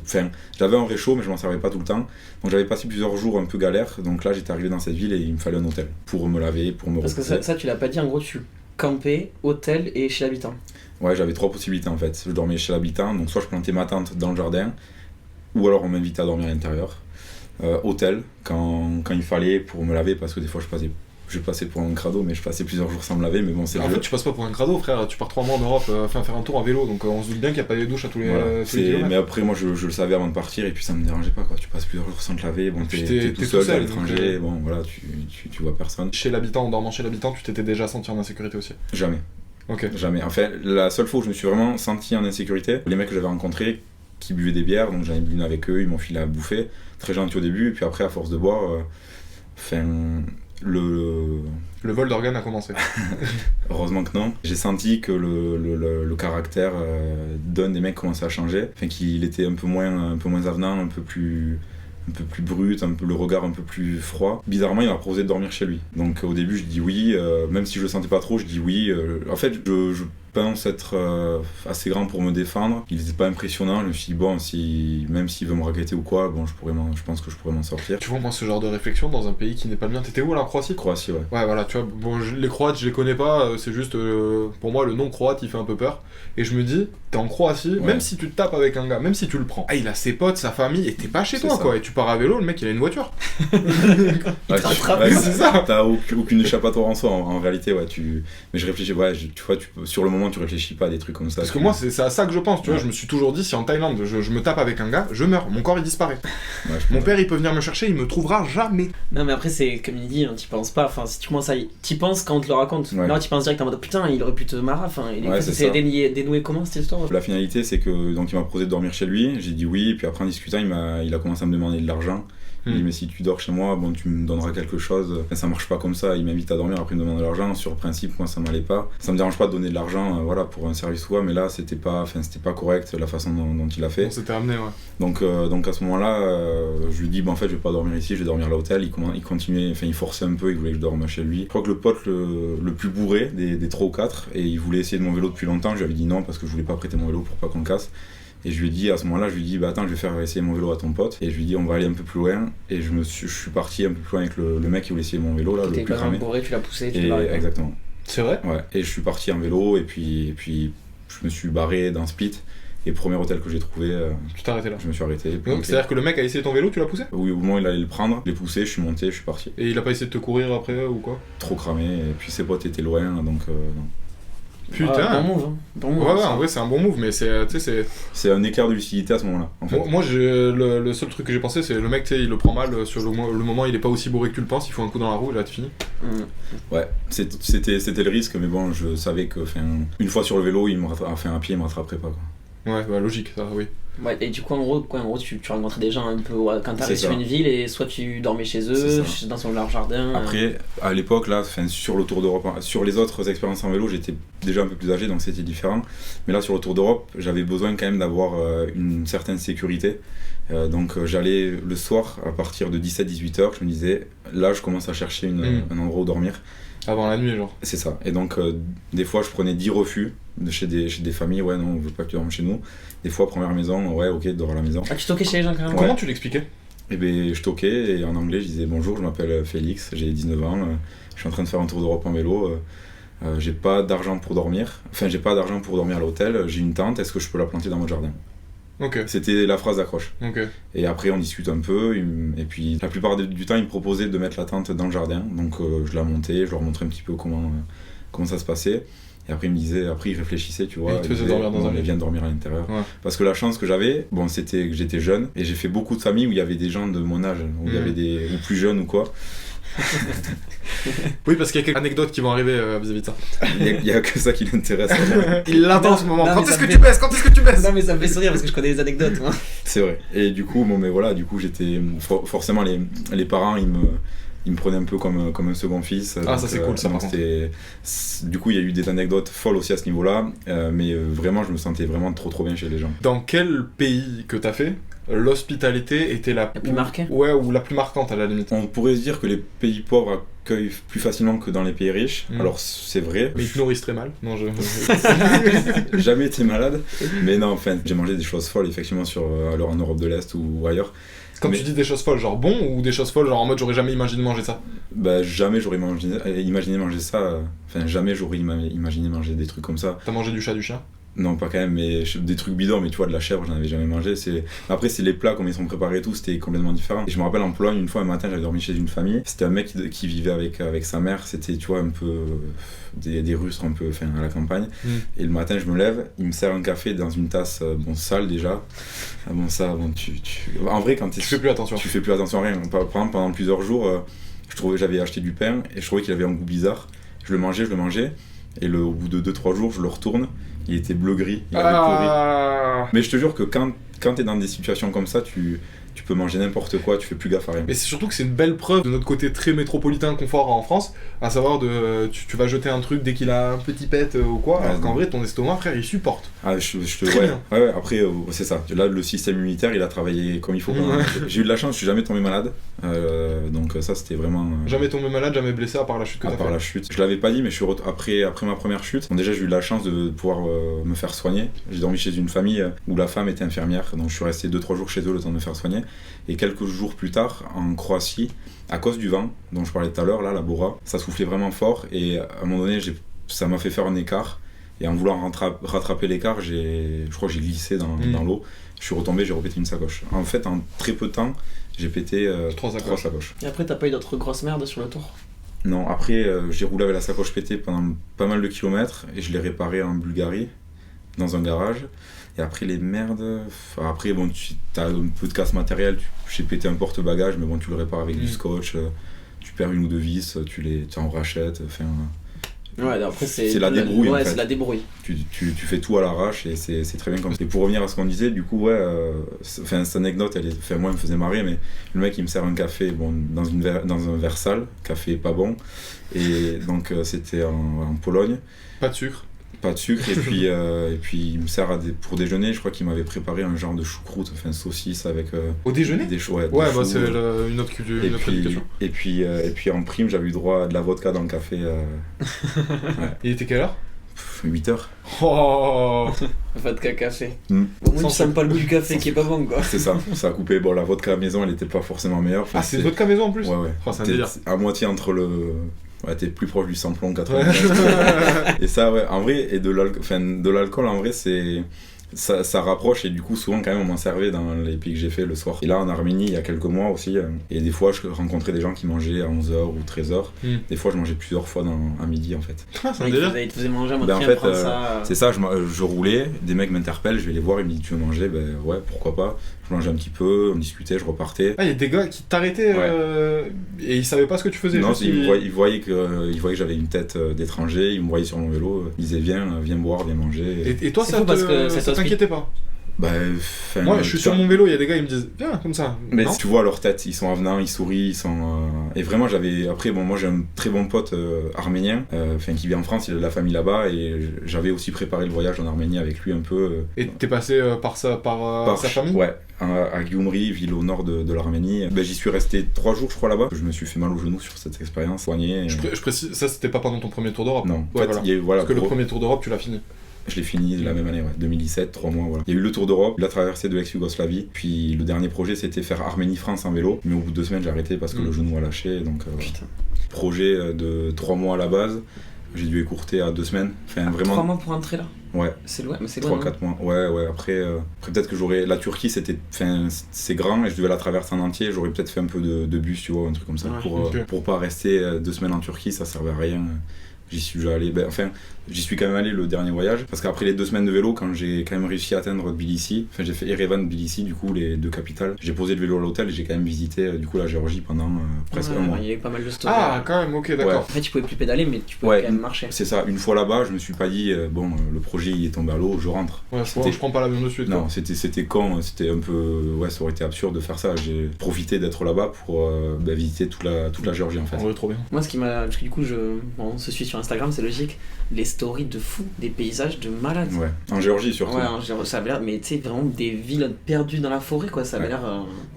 J'avais un réchaud, mais je m'en servais pas tout le temps. Donc j'avais passé plusieurs jours un peu galère. Donc là, j'étais arrivé dans cette ville et il me fallait un hôtel pour me laver, pour me reposer. Parce que ça, tu l'as pas dit, en gros, tu campais, hôtel et chez l'habitant. Ouais, j'avais 3 possibilités en fait. Je dormais chez l'habitant, donc soit je plantais ma tente dans le jardin, ou alors on m'invitait à dormir à l'intérieur. Hôtel, quand il fallait, pour me laver, parce que des fois je passais pour un crado, mais je passais plusieurs jours sans me laver, mais bon, c'est en fait, tu passes pas pour un crado, frère, tu pars 3 mois en Europe, faire un tour en vélo, donc on se doute bien qu'il n'y a pas de douche à tous les kilomètres. Mais après, moi, je le savais avant de partir, et puis ça me dérangeait pas, quoi. Tu passes plusieurs jours sans te laver, bon, t'es tout seul à l'étranger, bon, voilà, tu vois personne. Chez l'habitant, en dormant chez l'habitant, tu t'étais déjà senti en insécurité aussi? Jamais. Ok. Jamais. En fait, la seule fois où je me suis vraiment senti en insécurité, les mecs que j'avais rencontrés, qui buvaient des bières, donc j'en ai bu une avec eux, ils m'ont filé à bouffer, très gentil au début, et puis après, à force de boire, le vol d'organes a commencé. Heureusement que non. J'ai senti que le caractère d'un des mecs commençait à changer. Qu'il était un peu moins avenant, un peu plus brut, le regard un peu plus froid. Bizarrement, il m'a proposé de dormir chez lui. Donc au début, je dis oui, même si je le sentais pas trop, je dis oui. En fait, pense être assez grand pour me défendre. Il n'était pas impressionnant. Je me suis dit, bon, même s'il veut me raqueter ou quoi, bon, je pense que je pourrais m'en sortir. Tu vois, moi, ce genre de réflexion dans un pays qui n'est pas le mien. T'étais où là, en Croatie ? Croatie, ouais. Ouais, voilà, tu vois, bon, les Croates, je les connais pas, c'est juste, pour moi, le nom croate, il fait un peu peur. Et je me dis, t'es en Croatie, Ouais. même si tu te tapes avec un gars, même si tu le prends, il a ses potes, sa famille, et t'es pas chez C'est toi, ça. quoi. Et tu pars à vélo, le mec, il a une voiture. Ouais, rattrape. C'est ça. T'as aucune échappatoire en soi, en réalité, ouais. Mais je réfléchis, ouais, tu vois, sur le moment, tu réfléchis pas à des trucs comme ça. Parce que moi, c'est à ça que je pense, tu vois. Je me suis toujours dit, si en Thaïlande, je me tape avec un gars, je meurs, mon corps, il disparaît. Ouais, Mon père, il peut venir me chercher, il me trouvera jamais. Non, mais après, c'est comme il dit, hein, t'y penses pas. Enfin, si tu commences à t'y penses quand on te le raconte. Ouais. Là, t'y penses direct en mode putain, il aurait pu te marrer. Enfin, Ouais, c'est c'est ça. dénoué comment cette histoire? La finalité, c'est que donc il m'a proposé de dormir chez lui. J'ai dit oui, puis après en discutant, il a commencé à me demander de l'argent. Il m'a dit mais si tu dors chez moi, bon tu me donneras quelque chose. Ça marche pas comme ça. Il m'invite à dormir, après il me demande de l'argent. Sur le principe, moi ça m'allait pas. Ça me dérange pas de donner de l'argent, voilà, pour un service ou quoi, mais là c'était pas correct la façon dont il a fait. On s'était ramené, ouais. Donc à ce moment-là, je lui dis en fait je vais pas dormir ici, je vais dormir à l'hôtel. Il continuait, enfin il forçait un peu, il voulait que je dorme chez lui. Je crois que le pote le plus bourré des 3 ou 4, et il voulait essayer de mon vélo depuis longtemps. Je lui avais dit non parce que je voulais pas prêter mon vélo pour pas qu'on le casse. Et je lui ai dit, à ce moment-là, bah attends, je vais faire essayer mon vélo à ton pote. Et je lui ai dit, on va aller un peu plus loin. Et je suis parti un peu plus loin avec le mec qui voulait essayer mon vélo, là, le T'es plus quand même cramé. bourré, tu l'as poussé, tu Et l'as barré. exactement. C'est vrai ? Ouais. Et je suis parti en vélo, et puis je me suis barré d'un split. Et premier hôtel que j'ai trouvé, Tu t'es arrêté là. je me suis arrêté. Puis, Donc, c'est-à-dire que le mec a essayé ton vélo, tu l'as poussé ? oui, au moment où il allait le prendre, je l'ai poussé, je suis monté, je suis parti. Et il a pas essayé de te courir après ou quoi ? Trop cramé, et puis ses potes étaient loin, donc non. Putain. Ah, bon move, hein. Bon move. Ouais, ça. en vrai, c'est un bon move, mais c'est. Tu sais, c'est. C'est un éclair de lucidité à ce moment-là, en fait. Moi, le seul truc que j'ai pensé, c'est le mec, tu sais, il le prend mal sur le moment, il est pas aussi bourré que tu le penses, il faut un coup dans la roue et là, tu finis. Ouais, c'était le risque, mais bon, je savais que, une fois sur le vélo, à pied, il me rattraperait pas, quoi. Ouais, bah, logique, ça, oui. Ouais, et du coup, en gros, tu rencontrais des gens un peu quand t'arrives C'est sur ça. une ville et soit tu dormais chez eux, C'est dans leur jardin. Après, à l'époque, là, sur le Tour d'Europe, sur les autres expériences en vélo, j'étais déjà un peu plus âgé, donc c'était différent. Mais là, sur le Tour d'Europe, j'avais besoin quand même d'avoir une certaine sécurité. Donc j'allais le soir, à partir de 17-18 heures, je me disais, là, je commence à chercher un endroit où dormir. Avant la nuit, genre. C'est ça. Et donc, des fois, je prenais 10 refus chez des familles. Ouais, non, on veut pas que tu dormes chez nous. Des fois, première maison, ouais, ok, dors à la maison. Ah, tu toquais chez les gens quand même? Comment tu l'expliquais ? Et ben, je toquais, et en anglais, je disais bonjour, je m'appelle Félix, j'ai 19 ans, je suis en train de faire un tour d'Europe en vélo. J'ai pas d'argent pour dormir. Enfin, j'ai pas d'argent pour dormir à l'hôtel. J'ai une tente, est-ce que je peux la planter dans votre jardin ? Ok, C'était la phrase d'accroche. ok. Et après, on discute un peu, et puis la plupart du temps, il me proposait de mettre la tente dans le jardin. Donc, je la montais, je leur montrais un petit peu comment ça se passait. Et après, il réfléchissait, tu vois. Et il te faisait dormir dans un lit. Il vient dormir à l'intérieur. Ouais. Parce que la chance que j'avais, bon, c'était que j'étais jeune, et j'ai fait beaucoup de familles où il y avait des gens de mon âge, où il y avait ou plus jeunes ou quoi. Oui, parce qu'il y a quelques anecdotes qui vont arriver vis-à-vis de ça. Il y a que ça qui l'intéresse. Il l'attend en ce moment. Non, Quand mais est-ce ça que me tu baisses ? Quand est-ce que tu baisses ? Non, mais ça me fait sourire parce que je connais les anecdotes, moi. C'est vrai. Et du coup, bon, mais voilà, du coup, j'étais forcément les parents, ils me prenaient un peu comme un second fils. Ah, ça, c'est cool, ça, par contre. Du coup, il y a eu des anecdotes folles aussi à ce niveau-là, mais vraiment, je me sentais vraiment trop bien chez les gens. Dans quel pays que t'as fait, l'hospitalité était la plus marquée ? Ouais, ou la plus marquante à la limite. On pourrait se dire que les pays pauvres accueillent plus facilement que dans les pays riches. Alors, c'est vrai. Mais ils te nourrissent très mal. Non, Jamais été malade. Mais non, enfin, j'ai mangé des choses folles, effectivement, alors en Europe de l'Est ou ailleurs. Quand tu dis des choses folles, genre bon, ou des choses folles, genre en mode j'aurais jamais imaginé manger ça ? Bah, jamais j'aurais imaginé manger ça. Enfin, jamais j'aurais imaginé manger des trucs comme ça. T'as mangé du chat, du chien ? Non, pas quand même, mais des trucs bidons, mais tu vois, de la chèvre, j'en avais jamais mangé. Après, c'est les plats, comme ils sont préparés et tout, c'était complètement différent. Et je me rappelle en Pologne, une fois, un matin, j'avais dormi chez une famille. C'était un mec qui vivait avec sa mère, c'était, tu vois, un peu des Russes, un peu, enfin, à la campagne. Et le matin, je me lève, il me sert un café dans une tasse, sale déjà. En vrai, quand tu fais plus attention. Tu fais plus attention à rien. Par exemple, pendant plusieurs jours, j'avais acheté du pain et je trouvais qu'il avait un goût bizarre. Je le mangeais, et au bout de 2-3 jours, je le retourne. Il était bleu-gris, il avait pourri. Mais je te jure que quand t'es dans des situations comme ça, tu tu peux manger n'importe quoi, tu fais plus gaffe à rien. Mais c'est surtout que c'est une belle preuve de notre côté très métropolitain confort en France, à savoir tu vas jeter un truc dès qu'il a un petit pet ou quoi, alors qu'en vrai ton estomac, frère, il supporte. Ah, je te Très bien. Ouais, après, c'est ça. Là, le système immunitaire, il a travaillé comme il faut. J'ai eu de la chance, je suis jamais tombé malade. Donc ça, c'était vraiment... Jamais tombé malade, jamais blessé à part la chute que t'as fait. À part la chute. Je l'avais pas dit, mais après ma première chute, bon, déjà j'ai eu la chance de pouvoir me faire soigner. J'ai dormi chez une famille où la femme était infirmière, donc je suis resté 2-3 jours chez eux le temps de me faire soigner. Et quelques jours plus tard, en Croatie, à cause du vent dont je parlais tout à l'heure, là, la Bora, ça soufflait vraiment fort et à un moment donné, ça m'a fait faire un écart. Et en voulant rattraper l'écart, je crois que j'ai glissé dans l'eau. Je suis retombé, j'ai repété une sacoche. En fait, en très peu de temps, j'ai pété 3 sacoches. Et après, t'as pas eu d'autres grosses merdes sur le tour? Non, après, j'ai roulé avec la sacoche pétée pendant pas mal de kilomètres et je l'ai réparée en Bulgarie, dans un garage. Et après, les merdes... Après, bon, t'as un peu de casse matérielle, j'ai pété un porte-bagages, mais bon, tu le répares avec du scotch, tu perds une ou deux vis, tu en rachètes, enfin... Ouais, après c'est la débrouille. Ouais, en fait. C'est la débrouille. Tu fais tout à l'arrache et c'est très bien comme ça. Et pour revenir à ce qu'on disait, du coup, cette anecdote, moi, elle me faisait marrer, mais le mec, il me sert un café dans un verre sale, café pas bon. Et donc, c'était en Pologne. Pas de sucre. Pas de sucre, et puis il me sert pour déjeuner, je crois qu'il m'avait préparé un genre de choucroute, enfin saucisse avec... Au déjeuner? Ouais, bah c'est une autre indication. Et puis en prime, j'avais eu droit à de la vodka dans le café. Ouais. Il était quelle heure? 8h. Oh. Vodka café. Mm. Au moins tu sens pas le goût du café qui est pas bon quoi. C'est ça a coupé. Bon, la vodka maison, elle était pas forcément meilleure. Enfin, c'est vodka maison en plus? Ouais. Oh, c'est un délire. À moitié entre le... Ouais, t'es plus proche du samplon 80. Et ça, ouais, en vrai, et de l'alcool, en vrai, ça rapproche, et du coup, souvent, quand même, on m'en servait dans les pays que j'ai fait le soir. Et là, en Arménie, il y a quelques mois aussi, et des fois, je rencontrais des gens qui mangeaient à 11h ou 13h. Des fois, je mangeais plusieurs fois à midi, en fait. C'est un délire. Ils te faisaient manger à mode en fait, prendre ça. c'est ça, je roulais, des mecs m'interpellent, je vais les voir, ils me disent, tu veux manger? Ben ouais, pourquoi pas. Je mangeais un petit peu, on discutait, je repartais. Ah, il y a des gars qui t'arrêtaient et ils savaient pas ce que tu faisais. Non, ils voyaient que j'avais une tête d'étranger, ils me voyaient sur mon vélo, ils disaient viens boire, viens manger. Et toi, ça t'inquiétait pas? Moi, je suis sur mon vélo, il y a des gars, ils me disent viens, comme ça. Mais tu vois leur tête, ils sont avenants, ils sourient, ils sont. Et vraiment, moi j'ai un très bon pote arménien, qui vit en France, il a de la famille là-bas, et j'avais aussi préparé le voyage en Arménie avec lui un peu. Et t'es passé par sa famille? Ouais. À Gyumri, ville au nord de l'Arménie. J'y suis resté 3 jours, je crois, là-bas. Je me suis fait mal au genou sur cette expérience, soigné. Je précise, ça c'était pas pendant ton premier tour d'Europe? Non, ouais, parce que le premier tour d'Europe, tu l'as fini. Je l'ai fini la même année, 2017, 3 mois, voilà. Il y a eu le tour d'Europe, la traversée de l'ex-Yougoslavie, puis le dernier projet c'était faire Arménie-France en vélo, mais au bout de 2 semaines j'ai arrêté parce que le genou a lâché, donc projet de 3 mois à la base, j'ai dû écourter à 2 semaines. Enfin, vraiment... 3 mois pour entrer là? Ouais. C'est loin, mais c'est loin. 3-4 mois. Ouais. Après peut-être que j'aurais... La Turquie, c'est grand et je devais la traverser en entier. J'aurais peut-être fait un peu de bus, tu vois, un truc comme ça. Ouais, pour pas rester 2 semaines en Turquie, ça servait à rien. J'y suis déjà allé, j'y suis quand même allé le dernier voyage, parce qu'après les 2 semaines de vélo, quand j'ai quand même réussi à atteindre Tbilissi, j'ai fait Erevan, Tbilissi, du coup les 2 capitales, j'ai posé le vélo à l'hôtel et j'ai quand même visité du coup la Géorgie pendant presque un mois. Il y a eu pas mal de stories. Ah, quand même, ok, d'accord. Ouais. En fait, tu pouvais plus pédaler, mais tu pouvais quand même marcher. C'est ça, une fois là-bas, je me suis pas dit, le projet il est tombé à l'eau, je rentre. Ouais, je prends pas l'avion de suite. Non, c'était con, c'était un peu. Ouais, ça aurait été absurde de faire ça. J'ai profité d'être là-bas pour visiter toute la Géorgie en fait. Ouais, trop bien. Moi, ce qui m'a. Parce que du coup, on se suit sur Instagram, c'est logique. Les stories de fou, des paysages de malades. Ouais, en Géorgie surtout. Ouais, ça avait l'air, mais tu sais, vraiment des villes perdues dans la forêt, quoi, ça avait l'air...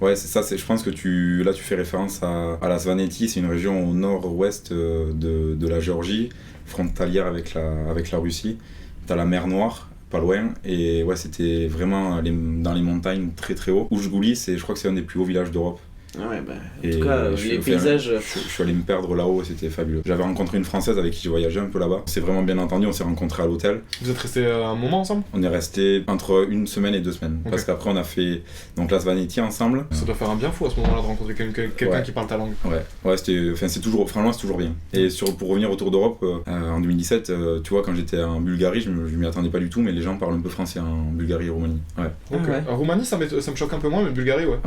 Ouais, c'est ça, je pense que tu fais référence à la Svaneti, c'est une région au nord-ouest de la Géorgie, frontalière avec la Russie. T'as la mer Noire, pas loin, et ouais, c'était vraiment dans les montagnes très très haut. Oujgouli, je crois que c'est un des plus hauts villages d'Europe. Ah ouais, en tout cas, les paysages... Je suis allé me perdre là-haut, c'était fabuleux. J'avais rencontré une Française avec qui j'ai voyagé un peu là-bas. C'est vraiment bien entendu, on s'est rencontrés à l'hôtel. Vous êtes restés un moment ensemble? On est restés entre 1 semaine et 2 semaines. Okay. Parce qu'après, on a fait donc la Svaneti ensemble. Ça doit faire un bien fou à ce moment-là de rencontrer quelqu'un qui parle ta langue. Ouais, c'est toujours bien. Et pour revenir au Tour d'Europe, en 2017, tu vois, quand j'étais en Bulgarie, je m'y attendais pas du tout, mais les gens parlent un peu français en Bulgarie et Roumanie. Ouais. En Roumanie, ça me choque un peu moins, mais Bulgarie, ouais.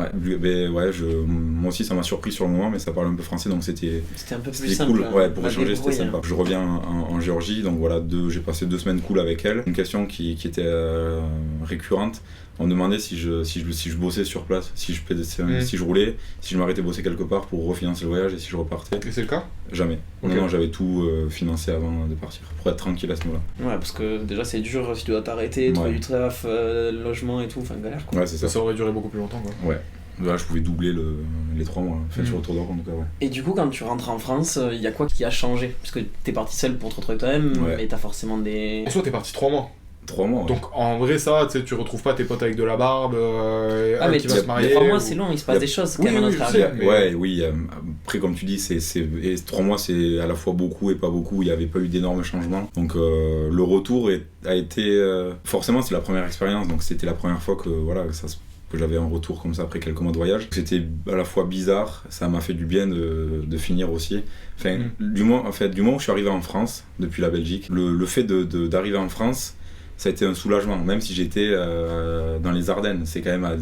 Ouais, moi aussi ça m'a surpris sur le moment, mais ça parle un peu français, donc c'était un peu plus simple. Cool, ouais, pour à échanger c'était débrouiller. sympa. Je reviens en Géorgie, donc voilà, j'ai passé 2 semaines cool avec elle. Une question qui était récurrente, on me demandait si je bossais sur place, si je roulais, si je m'arrêtais bosser quelque part pour refinancer le voyage et si je repartais. Et c'est le cas? Jamais. Okay. Non, j'avais tout financé avant de partir, pour être tranquille à ce moment-là. Ouais, parce que déjà c'est dur si tu dois t'arrêter, trouver du taf, logement et tout, enfin galère quoi. Ouais, c'est ça. Ça aurait duré beaucoup plus longtemps quoi. Ouais. Là, je pouvais doubler les 3 mois, sur le Tour d'Europe en tout cas, ouais. Et du coup, quand tu rentres en France, il y a quoi qui a changé? Parce que t'es parti seul pour te retrouver toi-même, mais t'as forcément des... En soi, t'es parti 3 mois. 3 mois, ouais. Donc en vrai, ça, tu sais, tu retrouves pas tes potes avec de la barbe, mais qui va se marier. 3 mois, c'est long, il se passe des choses quand même à notre arrivée. Ouais, oui, après, comme tu dis, et 3 mois, c'est à la fois beaucoup et pas beaucoup, il n'y avait pas eu d'énormes changements. Donc le retour a été... forcément, c'est la première expérience, donc c'était la première fois que j'avais un retour comme ça après quelques mois de voyage. C'était à la fois bizarre, ça m'a fait du bien de finir aussi. Enfin, du moment où je suis arrivé en France, depuis la Belgique, le fait d'arriver en France, ça a été un soulagement, même si j'étais dans les Ardennes, c'est quand même à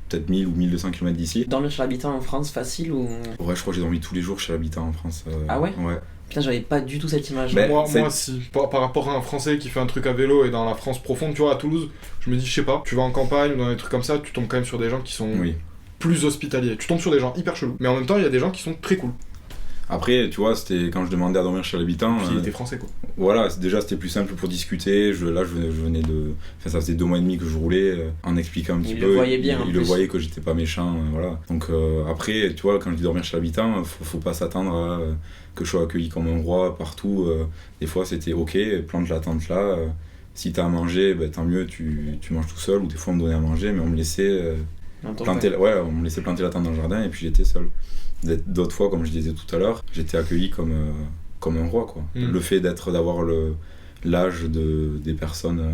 peut-être 1000 ou 1200 km d'ici. Dormir chez l'habitant en France, facile ou... Ouais, je crois que j'ai dormi tous les jours chez l'habitant en France. Ah ouais? Ouais. Putain, j'avais pas du tout cette image. Moi si. Par rapport à un Français qui fait un truc à vélo et dans la France profonde, tu vois, à Toulouse, je me dis, je sais pas, tu vas en campagne ou dans des trucs comme ça, tu tombes quand même sur des gens qui sont plus hospitaliers. Tu tombes sur des gens hyper chelous. Mais en même temps, il y a des gens qui sont très cool. Après, tu vois, c'était quand je demandais à dormir chez l'habitant. Puis il était français, quoi. Voilà, déjà c'était plus simple pour discuter. Je venais de. Enfin, ça faisait 2 mois et demi que je roulais, en expliquant un petit peu. Il le voyait bien. Il le voyait que j'étais pas méchant, voilà. Donc après, tu vois, quand je dis dormir chez l'habitant, faut pas s'attendre à que je sois accueilli comme un roi partout. Des fois, c'était ok, plante la tente là. Si t'as à manger, tant mieux, tu manges tout seul. Ou des fois, on me donnait à manger, mais on me laissait planter la tente dans le jardin et puis j'étais seul. D'autres fois, comme je disais tout à l'heure, j'étais accueilli comme un roi, quoi. Le fait d'avoir l'âge des personnes,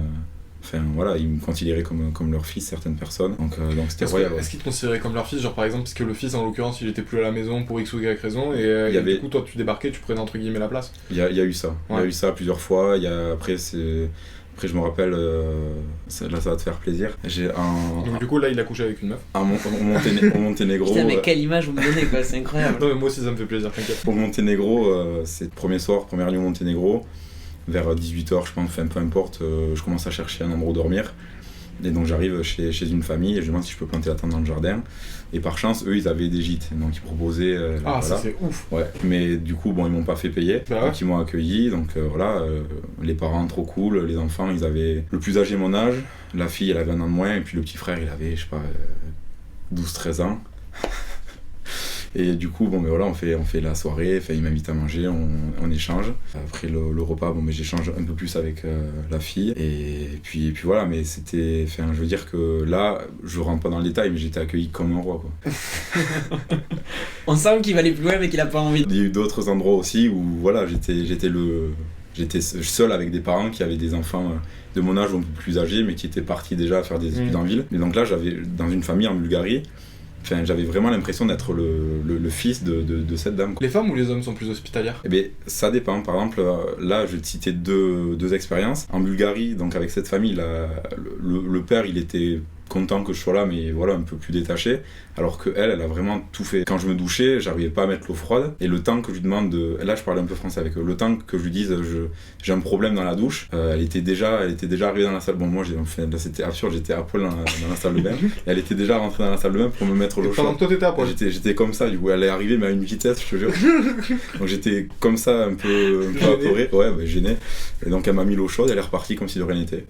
enfin voilà, ils me considéraient comme leur fils, certaines personnes, donc c'était royal. Est-ce qu'ils te considéraient comme leur fils, genre par exemple, parce que le fils en l'occurrence il était plus à la maison pour X ou Y raison, et du coup toi tu débarquais, tu prenais entre guillemets la place? Il y a eu ça, il y a eu ça plusieurs fois, Après, je me rappelle, ça va te faire plaisir. Donc, du coup, là, il a couché avec une meuf. Au Monténégro. Putain, mais quelle image vous me donnez, quoi, c'est incroyable. Non, mais moi aussi, ça me fait plaisir, t'inquiète. Au Monténégro, c'est le premier soir, première nuit au Monténégro. Vers 18h, je pense, enfin, peu importe, je commence à chercher un endroit où dormir. Et donc, j'arrive chez une famille et je demande si je peux planter la tente dans le jardin. Et par chance, eux, ils avaient des gîtes, donc ils proposaient... voilà. Ça c'est ouf. Ouais, mais du coup, bon, ils m'ont pas fait payer, donc ils m'ont accueilli, donc voilà, les parents trop cool, les enfants, ils avaient le plus âgé mon âge, la fille, elle avait 1 an de moins, et puis le petit frère, il avait, je sais pas, 12-13 ans. Et du coup, bon, mais voilà, on fait la soirée, il m'invite à manger, on échange. Après le repas, bon, mais j'échange un peu plus avec la fille. Et puis voilà, mais c'était... Enfin, je veux dire que là, je rentre pas dans le détail, mais j'étais accueilli comme un roi, quoi. On sent qu'il va aller plus loin, mais qu'il a pas envie. Il y a eu d'autres endroits aussi où, voilà, j'étais seul avec des parents qui avaient des enfants de mon âge ou un peu plus âgés, mais qui étaient partis déjà à faire des études en ville. Et donc là, j'avais, dans une famille en Bulgarie, enfin, j'avais vraiment l'impression d'être le fils de cette dame, quoi. Les femmes ou les hommes sont plus hospitalières? Eh bien, ça dépend. Par exemple, là, je vais te citer deux expériences. En Bulgarie, donc avec cette famille, le père, il était content que je sois là, mais voilà, un peu plus détaché. Alors que elle a vraiment tout fait. Quand je me douchais, j'arrivais pas à mettre l'eau froide. Et le temps que je lui demande là, je parlais un peu français avec eux. Le temps que je lui dise, j'ai un problème dans la douche, elle était déjà arrivée dans la salle. Bon, moi, là, c'était absurde, j'étais à poil dans la salle de bain. Et elle était déjà rentrée dans la salle de bain pour me mettre l'eau chaude. Pendant que toi, t'étais à poil. J'étais comme ça, du coup, elle est arrivée, mais à une vitesse, je te jure. Donc j'étais comme ça, un peu apeuré. Ouais, gêné. Et donc elle m'a mis l'eau chaude, elle est repartie comme si de rien n'était.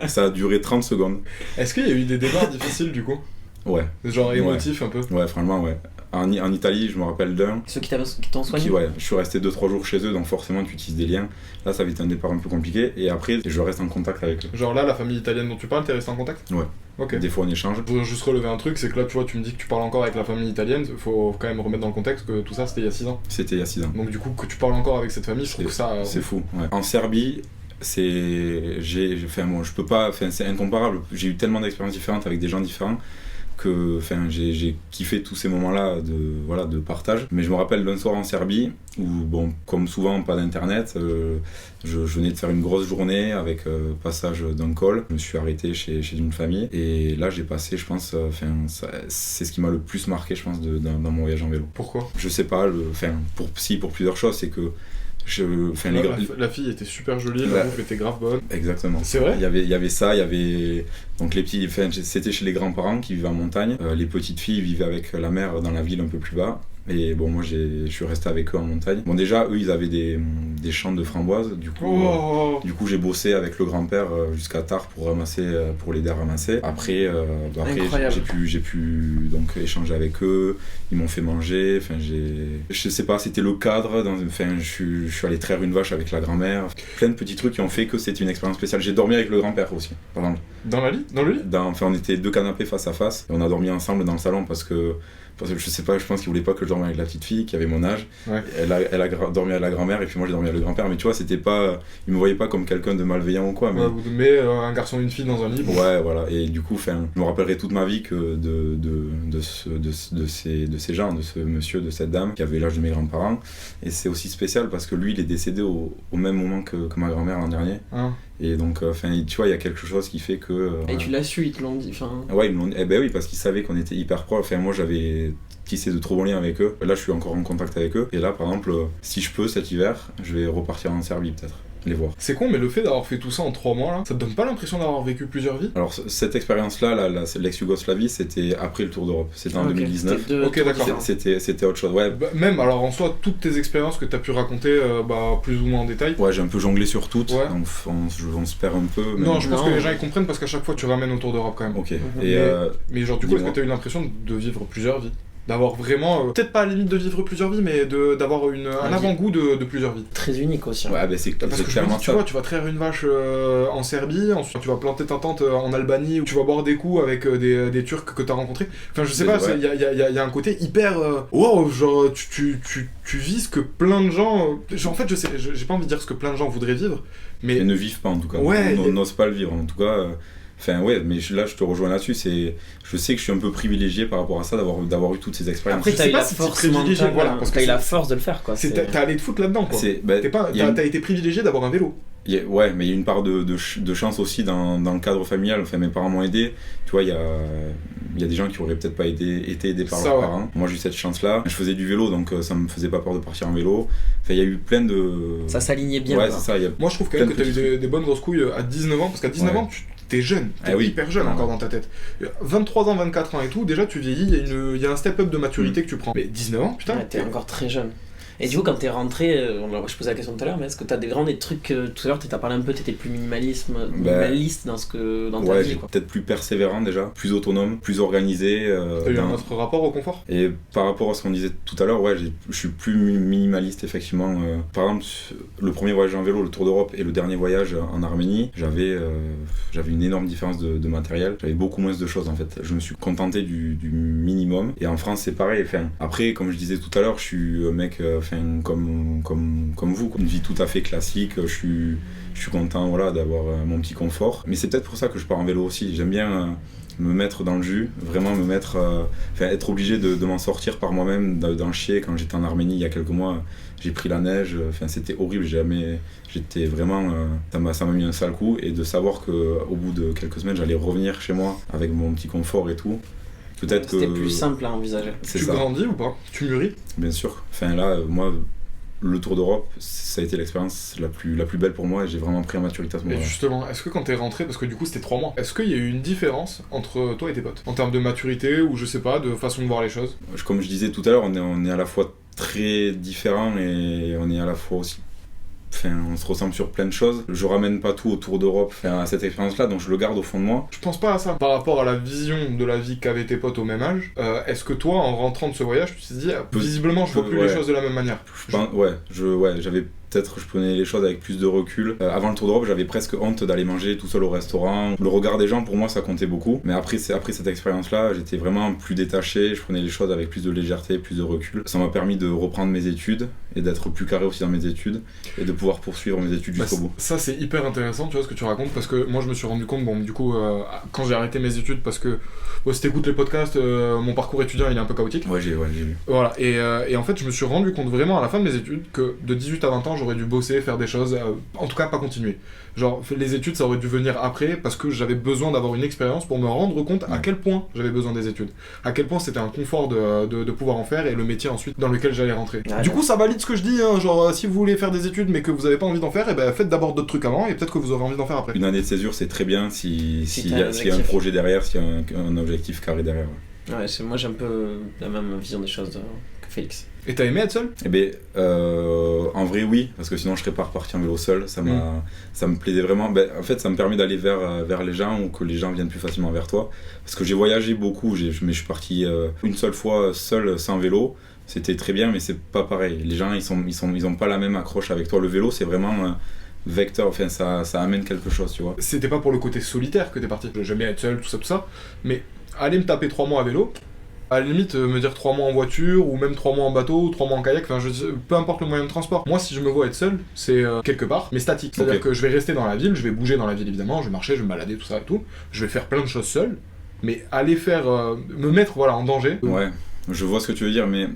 Ça a duré 30 secondes. Est-ce qu'il y a eu des départs difficiles du coup? Ouais. Genre émotif un peu? Ouais, franchement, ouais. En Italie, je me rappelle d'un. Ceux qui t'ont soigné? Ouais, je suis resté 2-3 jours chez eux, donc forcément tu utilises des liens. Là, ça avait été un départ un peu compliqué, et après, je reste en contact avec eux. Genre là, la famille italienne dont tu parles, t'es resté en contact? Ouais. Ok. Des fois on échange. Je veux juste relever un truc, c'est que là, tu vois, tu me dis que tu parles encore avec la famille italienne, faut quand même remettre dans le contexte que tout ça, c'était il y a 6 ans. C'était il y a 6 ans. Donc du coup, que tu parles encore avec cette famille, je trouve que ça... C'est fou, ouais. En Serbie, Moi, je peux pas, c'est incomparable. J'ai eu tellement d'expériences différentes avec des gens différents que j'ai kiffé tous ces moments-là de partage. Mais je me rappelle d'un soir en Serbie où, bon, comme souvent, pas d'internet, je venais de faire une grosse journée avec passage d'un call. Je me suis arrêté chez une famille et là j'ai passé, je pense, c'est ce qui m'a le plus marqué, je pense, dans mon voyage en vélo. Pourquoi ? Je sais pas, pour plusieurs choses, c'est que la fille était super jolie, la bouffe était grave bonne. Exactement. C'est vrai ? Il y avait ça, il y avait donc les petits, c'était chez les grands-parents qui vivaient en montagne. Les petites filles vivaient avec la mère dans la ville un peu plus bas. Et bon, moi je suis resté avec eux en montagne. Bon, déjà eux ils avaient des champs de framboises, du coup j'ai bossé avec le grand-père jusqu'à tard pour l'aider à ramasser. Après j'ai pu donc échanger avec eux, ils m'ont fait manger, je sais pas, c'était le cadre, je suis allé traire une vache avec la grand-mère, plein de petits trucs qui ont fait que c'était une expérience spéciale. J'ai dormi avec le grand-père aussi, par exemple. Dans le lit on était 2 canapés face à face et on a dormi ensemble dans le salon parce que je sais pas, je pense qu'il voulait pas que je dorme avec la petite fille qui avait mon âge. Ouais. Elle a dormi avec la grand-mère et puis moi j'ai dormi avec le grand-père. Mais tu vois, c'était pas, il me voyait pas comme quelqu'un de malveillant ou quoi. Mais, mais un garçon et une fille dans un lit. Bon. Ouais, voilà. Et du coup, je me rappellerai toute ma vie que de ces gens, de ce monsieur, de cette dame qui avait l'âge de mes grands-parents. Et c'est aussi spécial parce que lui, il est décédé au même moment que ma grand-mère l'an dernier. Ah. Et donc, tu vois, il y a quelque chose qui fait que... Et tu l'as su, ils te l'ont dit, Ouais, ils me l'ont dit. Eh ben oui, parce qu'ils savaient qu'on était hyper proches. Moi, j'avais tissé de trop bons liens avec eux. Là, je suis encore en contact avec eux. Et là, par exemple, si je peux, cet hiver, je vais repartir en Serbie, peut-être. Les voir. C'est con, mais le fait d'avoir fait tout ça en 3 mois, là, ça te donne pas l'impression d'avoir vécu plusieurs vies ? Alors, cette expérience-là, l'ex-Yougoslavie, c'était après le Tour d'Europe. C'était en 2019. Ok, d'accord. C'était autre chose, ouais. Même, alors, en soi, toutes tes expériences que t'as pu raconter, plus ou moins en détail. Ouais, j'ai un peu jonglé sur toutes, donc on se perd un peu. Non, je pense que les gens ils comprennent parce qu'à chaque fois, tu ramènes au Tour d'Europe quand même. Ok. Mais genre, du coup, est-ce que t'as eu l'impression de vivre plusieurs vies ? D'avoir vraiment, peut-être pas à la limite de vivre plusieurs vies, mais d'avoir un avant-goût de plusieurs vies. Très unique aussi. Ouais, bah c'est parce que clairement tu vois, tu vas traire une vache en Serbie, ensuite tu vas planter ta tente en Albanie, où tu vas boire des coups avec des Turcs que t'as rencontrés. Enfin, je sais pas, il y a un côté hyper... wow, genre, tu vis ce que plein de gens... en fait, je sais, j'ai pas envie de dire ce que plein de gens voudraient vivre, mais... Et ne vivent pas, en tout cas. Ouais. N'osent pas le vivre, en tout cas... mais là je te rejoins là-dessus, je sais que je suis un peu privilégié par rapport à ça d'avoir eu toutes ces expériences. Après t'as eu la force mentale, voilà, parce que t'as eu la force de le faire, quoi. T'as allé te foutre là-dedans, quoi. T'as été privilégié d'avoir un vélo. Ouais, mais il y a une part de chance aussi dans le cadre familial. Enfin, mes parents m'ont aidé. Tu vois, il y a des gens qui auraient peut-être pas été aidés par leurs parents. Moi, j'ai eu cette chance-là. Je faisais du vélo, donc ça me faisait pas peur de partir en vélo. Enfin, il y a eu plein de... Ça s'alignait bien. Ouais, c'est ça. Moi, je trouve quand même que t'as eu des bonnes grosses couilles à 19 ans, parce qu'à 19 ans, t'es jeune, hyper jeune encore dans ta tête. 23 ans, 24 ans et tout, déjà tu vieillis, il y a un step-up de maturité que tu prends. Mais 19 ans, putain. Ouais, t'es encore très jeune. Et du coup, quand t'es rentré, je posais la question tout à l'heure, mais est-ce que t'as vraiment des trucs, tout à l'heure t'as parlé un peu, t'étais plus minimaliste dans ta vie, quoi. Peut-être plus persévérant déjà, plus autonome, plus organisé. T'as eu un autre rapport au confort ? Et par rapport à ce qu'on disait tout à l'heure, je suis plus minimaliste effectivement. Par exemple, le premier voyage en vélo, le Tour d'Europe, et le dernier voyage en Arménie, j'avais une énorme différence de matériel, j'avais beaucoup moins de choses en fait. Je me suis contenté du minimum, et en France c'est pareil. Après, comme je disais tout à l'heure, je suis un mec... comme vous, une vie tout à fait classique, je suis content d'avoir mon petit confort. Mais c'est peut-être pour ça que je pars en vélo aussi. J'aime bien me mettre dans le jus, vraiment me mettre... être obligé de m'en sortir par moi-même, d'en chier. Quand j'étais en Arménie il y a quelques mois, j'ai pris la neige, c'était horrible, j'étais vraiment... ça m'a mis un sale coup, et de savoir qu'au bout de quelques semaines, j'allais revenir chez moi avec mon petit confort et tout. Peut-être c'était plus simple à envisager. Tu grandis ou pas ? Tu mûris ? Bien sûr. Là, moi, le Tour d'Europe, ça a été l'expérience la plus belle pour moi, et j'ai vraiment pris en maturité à ce moment-là. Et justement, est-ce que quand t'es rentré, parce que du coup c'était 3 mois, est-ce qu'il y a eu une différence entre toi et tes potes ? En termes de maturité, ou je sais pas, de façon de voir les choses ? Comme je disais tout à l'heure, on est à la fois très différents, et on est à la fois aussi... on se ressemble sur plein de choses. Je ramène pas tout au Tour d'Europe, à cette expérience-là, donc je le garde au fond de moi. Je pense pas à ça. Par rapport à la vision de la vie qu'avaient tes potes au même âge, est-ce que toi, en rentrant de ce voyage, tu t'es dit, visiblement, je vois plus les choses de la même manière ? J'avais peut-être je prenais les choses avec plus de recul. Avant le Tour d'Europe, j'avais presque honte d'aller manger tout seul au restaurant. Le regard des gens, pour moi, ça comptait beaucoup. Mais après cette expérience-là, j'étais vraiment plus détaché, je prenais les choses avec plus de légèreté, plus de recul. Ça m'a permis de reprendre mes études et d'être plus carré aussi dans mes études et de pouvoir poursuivre mes études jusqu'au bout. Ça, c'est hyper intéressant, tu vois, ce que tu racontes, parce que moi, je me suis rendu compte, bon, du coup, quand j'ai arrêté mes études, parce que si t'écoutes les podcasts, mon parcours étudiant, il est un peu chaotique. Ouais, j'ai vu. Voilà, et en fait, je me suis rendu compte vraiment à la fin de mes études que de 18 à 20 ans, j'aurais dû bosser, faire des choses, en tout cas pas continuer. Genre, les études, ça aurait dû venir après parce que j'avais besoin d'avoir une expérience pour me rendre compte à quel point j'avais besoin des études. À quel point c'était un confort de pouvoir en faire et le métier ensuite dans lequel j'allais rentrer. Du coup, ça valide ce que je dis, hein, genre, si vous voulez faire des études mais que vous n'avez pas envie d'en faire, et ben faites d'abord d'autres trucs avant et peut-être que vous aurez envie d'en faire après. Une année de césure, c'est très bien s'il y a un projet derrière, s'il y a un objectif carré derrière. Ouais, moi j'ai un peu la même vision des choses que Félix. Et t'as aimé être seul ? Eh ben, en vrai oui, parce que sinon je serais pas reparti en vélo seul, ça me plaisait vraiment. Ben, en fait ça me permet d'aller vers les gens ou que les gens viennent plus facilement vers toi. Parce que j'ai voyagé beaucoup, mais je suis parti une seule fois seul sans vélo, c'était très bien mais c'est pas pareil. Les gens ils ont pas la même accroche avec toi, le vélo c'est vraiment... vecteur, enfin ça amène quelque chose, tu vois. C'était pas pour le côté solitaire que t'es parti. J'aime bien être seul, tout ça, mais aller me taper 3 mois à vélo, à la limite me dire 3 mois en voiture, ou même 3 mois en bateau, ou 3 mois en kayak, enfin peu importe le moyen de transport. Moi si je me vois être seul, c'est quelque part, mais statique. C'est-à-dire que je vais rester dans la ville, je vais bouger dans la ville évidemment, je vais marcher, je vais me balader, tout ça et tout, je vais faire plein de choses seul, mais aller faire, me mettre en danger. Ouais, je vois ce que tu veux dire, mais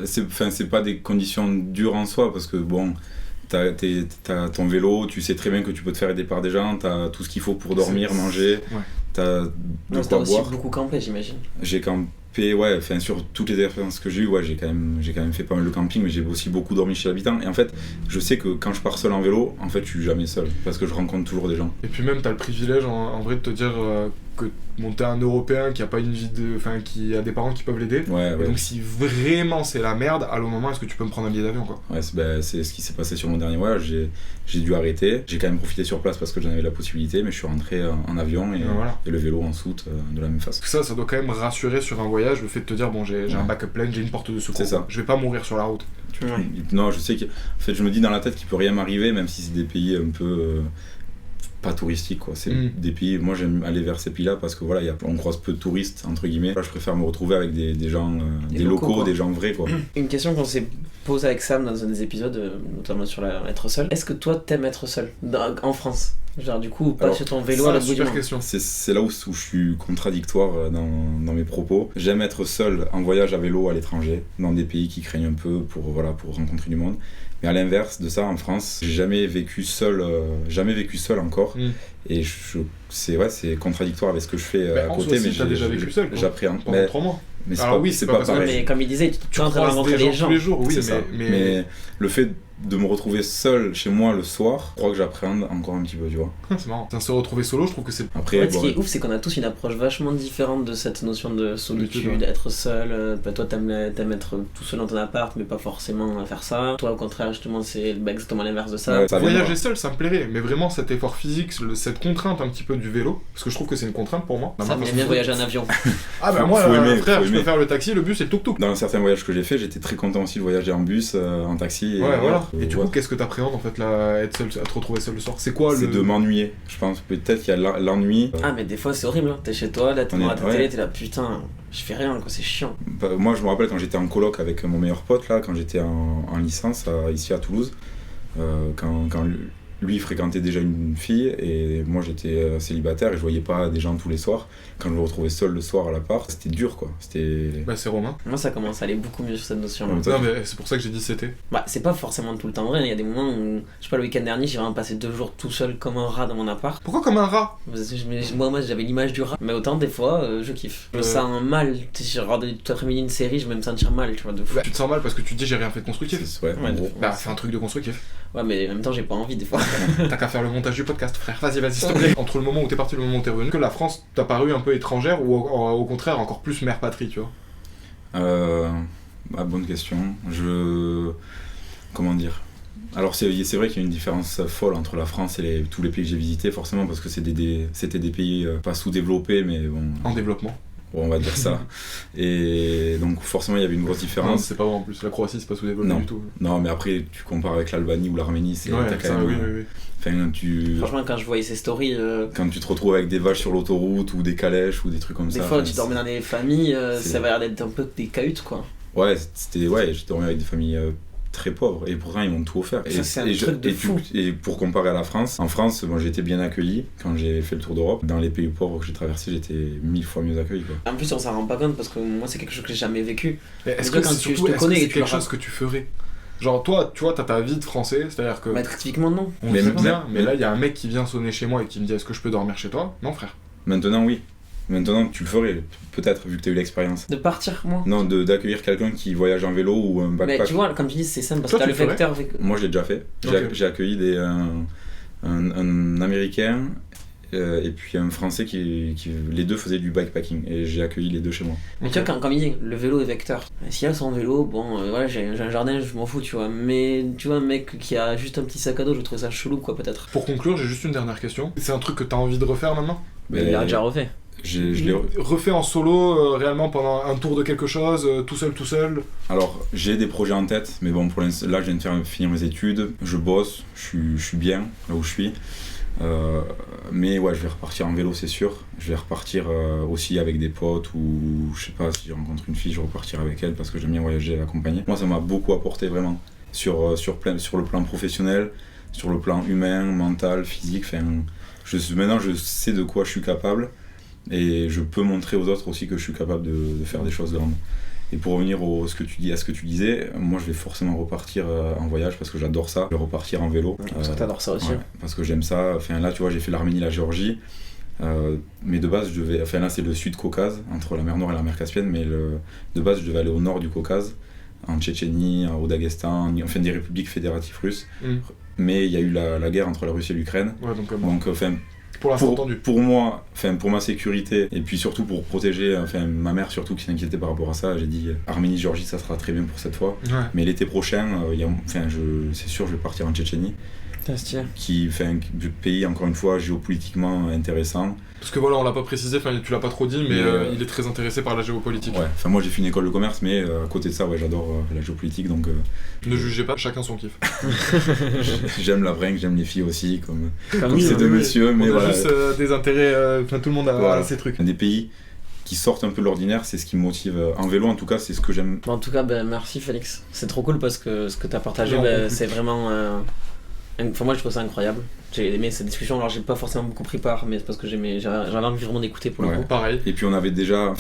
c'est pas des conditions dures en soi, parce que bon... T'as ton vélo, tu sais très bien que tu peux te faire aider par des gens, t'as tout ce qu'il faut pour dormir, manger, t'as de quoi aussi boire. Beaucoup campé, j'imagine. J'ai campé, ouais, enfin sur toutes les expériences que j'ai eues, ouais, j'ai quand même fait pas mal de camping, mais j'ai aussi beaucoup dormi chez l'habitant. Et en fait, je sais que quand je pars seul en vélo, en fait, je suis jamais seul, parce que je rencontre toujours des gens. Et puis même, t'as le privilège en vrai de te dire que t'es un Européen qui a pas une vie qui a des parents qui peuvent l'aider. Ouais. Donc si vraiment c'est la merde, à le moment est-ce que tu peux me prendre un billet d'avion quoi. Ouais, c'est ce qui s'est passé sur mon dernier voyage. J'ai dû arrêter. J'ai quand même profité sur place parce que j'en avais la possibilité, mais je suis rentré en avion et le vélo en soute de la même façon. Ça doit quand même rassurer sur un voyage, le fait de te dire bon j'ai un backup plan, j'ai une porte de secours. C'est ça. Je vais pas mourir sur la route. Non, je sais que en fait je me dis dans la tête qu'il peut rien m'arriver, même si c'est des pays un peu pas touristiques quoi. C'est des pays, moi j'aime aller vers ces pays là parce que voilà, on croise peu de touristes entre guillemets. Là, je préfère me retrouver avec des gens, des locaux, des gens vrais quoi. Une question qu'on s'est posée avec Sam dans un des épisodes, notamment sur être seul. Est-ce que toi t'aimes être seul en France? Genre du coup, pas sur ton vélo à l'autre bout du monde. C'est là où je suis contradictoire dans mes propos. J'aime être seul en voyage à vélo à l'étranger, dans des pays qui craignent un peu pour rencontrer du monde. Mais à l'inverse de ça, en France, j'ai jamais vécu seul encore. Et c'est contradictoire avec ce que je fais à côté. Mais t'as déjà vécu seul. J'appréhende. Pendant 3 mois. Mais c'est pas pareil. Mais comme il disait, tu es en train de rencontrer des gens tous les jours. Oui, mais le fait de me retrouver seul chez moi le soir, je crois que j'appréhende encore un petit peu, tu vois. C'est marrant. Se retrouver solo, je trouve que c'est... Après, ce qui est ouf, c'est qu'on a tous une approche vachement différente de cette notion de solitude, d'être seul. Toi, t'aimes être tout seul dans ton appart, mais pas forcément faire ça. Toi, au contraire, justement, c'est exactement l'inverse de ça. Voyager seul, ça me plairait, mais vraiment cet effort physique, cette contrainte un petit peu du vélo, parce que je trouve que c'est une contrainte pour moi. Ça me bien voyager en avion. Ah bah moi, frère, je peux faire le taxi, le bus et le tuk-tuk. Dans certains voyages que j'ai fait, j'étais très content aussi de voyager en bus, en taxi. Et du coup, qu'est-ce que t'appréhendes en fait là, être seul, à te retrouver seul le soir? C'est quoi C'est de m'ennuyer. Je pense peut-être qu'il y a l'ennui. Ah mais des fois c'est horrible, hein. T'es chez toi, là t'es devant ta télé, t'es là putain, je fais rien quoi, c'est chiant. Moi je me rappelle quand j'étais en coloc avec mon meilleur pote là, quand j'étais en licence ici à Toulouse, quand lui fréquentait déjà une fille et moi j'étais célibataire et je voyais pas des gens tous les soirs. Quand je me retrouvais seul le soir à l'appart, c'était dur quoi. Bah c'est Romain. Moi ça commence à aller beaucoup mieux sur cette notion. Non mais c'est pour ça que j'ai dit c'était. Bah c'est pas forcément tout le temps vrai, il y a des moments où, je sais pas, le week-end dernier j'ai vraiment passé 2 jours tout seul comme un rat dans mon appart. Pourquoi comme un rat? Moi j'avais l'image du rat, mais autant des fois je kiffe. Je me sens mal, je regarde tout après-midi une série, je vais me sentir mal, tu vois, de fou. Bah, tu te sens mal parce que tu te dis j'ai rien fait de constructif. C'est un truc de constructif. Ouais mais en même temps j'ai pas envie des fois. T'as qu'à faire le montage du podcast frère, vas-y s'il te plaît. Entre le moment où t'es parti et le moment où t'es revenu, que la France t'a paru un peu étrangère ou au contraire encore plus mère patrie, tu vois? Bonne question. Comment dire? Alors c'est vrai qu'il y a une différence folle entre la France et tous les pays que j'ai visités forcément parce que c'était des pays pas sous-développés mais bon... En développement. on va dire ça. Et donc forcément il y avait une grosse Non, différence. c'est pas vrai en plus, la Croatie c'est pas sous-développé Non. du tout. Non, mais après tu compares avec l'Albanie ou l'Arménie, c'est Ouais, t'as ça, quand même. oui. Enfin, Franchement, quand je voyais ces stories, quand tu te retrouves avec des vaches sur l'autoroute ou des calèches ou des trucs comme des ça. fois, enfin, tu dormais dans des familles, c'est- ça va l'air d'être un peu des cahutes, quoi. Ouais, je dormais avec des familles très pauvres et pourtant ils m'ont tout offert. Ça, c'est un truc de fou. Et pour comparer à la France, en France, bon, j'ai été bien accueilli quand j'ai fait le tour d'Europe. Dans les pays pauvres que j'ai traversés, j'étais 1000 fois mieux accueilli, quoi. En plus, on s'en rend pas compte parce que moi, c'est quelque chose que j'ai jamais vécu. Mais est-ce Déjà, que quand c'est tu- surtout, je te est-ce que connais et c'est tu quelque le chose que tu ferais? Genre toi, tu vois, t'as ta vie de français, c'est-à-dire que Bah, typiquement, non. on Mais sait même- bien, mais là il y a un mec qui vient sonner chez moi et qui me dit est-ce que je peux dormir chez toi? Non frère. Maintenant, oui. Maintenant, tu le ferais, peut-être, vu que tu as eu l'expérience. De partir, moi. Non, d'accueillir quelqu'un qui voyage en vélo ou un Mais backpack. tu vois, comme tu dis, c'est simple parce Toi, que t'as tu le le ferais vecteur. Moi, je l'ai déjà fait. Ok. J'ai accueilli un Américain et puis un Français qui les deux faisaient du bikepacking et j'ai accueilli les deux chez moi. Mais tu vois, quand il dit le vélo est vecteur, s'il a son vélo, bon, voilà, j'ai un jardin, je m'en fous, tu vois. Mais tu vois, un mec qui a juste un petit sac à dos, je trouve ça chelou, quoi, peut-être. Pour conclure, j'ai juste une dernière question. C'est un truc que t'as envie de refaire maintenant? Mais il l'a déjà refait. Je l'ai Refait en solo, réellement pendant un tour de quelque chose, tout seul. Alors, j'ai des projets en tête, mais bon, pour l'instant, là, je viens de finir mes études, je bosse, je suis bien là où je suis. Mais ouais, je vais repartir en vélo, c'est sûr. Je vais repartir aussi avec des potes ou je sais pas, si je rencontre une fille, je repartirai avec elle parce que j'aime bien voyager accompagné. Moi, ça m'a beaucoup apporté vraiment sur le plan professionnel, sur le plan humain, mental, physique. Enfin, maintenant, je sais de quoi je suis capable et je peux montrer aux autres aussi que je suis capable de faire des choses grandes. Et pour revenir à ce que tu disais, moi je vais forcément repartir en voyage parce que j'adore ça. Je vais repartir en vélo. Parce que t'adores ça aussi. Ouais, parce que j'aime ça. Enfin là, tu vois, j'ai fait l'Arménie, la Géorgie. Mais de base, enfin là, c'est le Sud-Caucase, entre la mer Noire et la mer Caspienne. Mais de base, je devais aller au nord du Caucase, en Tchétchénie, au Daghestan, enfin des républiques fédératives russes. Mais il y a eu la guerre entre la Russie et l'Ukraine. Ouais, donc Donc, enfin. pour l'instant entendu. Pour moi, enfin pour ma sécurité et puis surtout pour protéger ma mère surtout qui s'inquiétait par rapport à ça, j'ai dit Arménie, Géorgie, ça sera très bien pour cette fois. Ouais. Mais l'été prochain, c'est sûr, je vais partir en Tchétchénie, qui fait un pays encore une fois géopolitiquement intéressant. Parce que voilà, on l'a pas précisé, enfin tu l'as pas trop dit, mais il est très intéressé par la géopolitique. Ouais. Enfin moi j'ai fait une école de commerce, mais à côté de ça, ouais, j'adore la géopolitique, donc. Ne jugez pas, chacun son kiff. J'aime la bringue, j'aime les filles aussi, comme Oui, ces deux messieurs, mais on a voilà. juste des intérêts, enfin tout le monde a Voilà. ses trucs. Des pays qui sortent un peu de l'ordinaire, c'est ce qui me motive. En vélo, en tout cas, c'est ce que j'aime. En tout cas, merci Félix. C'est trop cool parce que ce que t'as partagé, Non, c'est vraiment. Enfin, moi je trouve ça incroyable. J'ai aimé cette discussion, alors j'ai pas forcément beaucoup pris part, mais c'est parce que j'avais envie vraiment d'écouter pour le Ouais. coup. Pareil. Et puis on avait déjà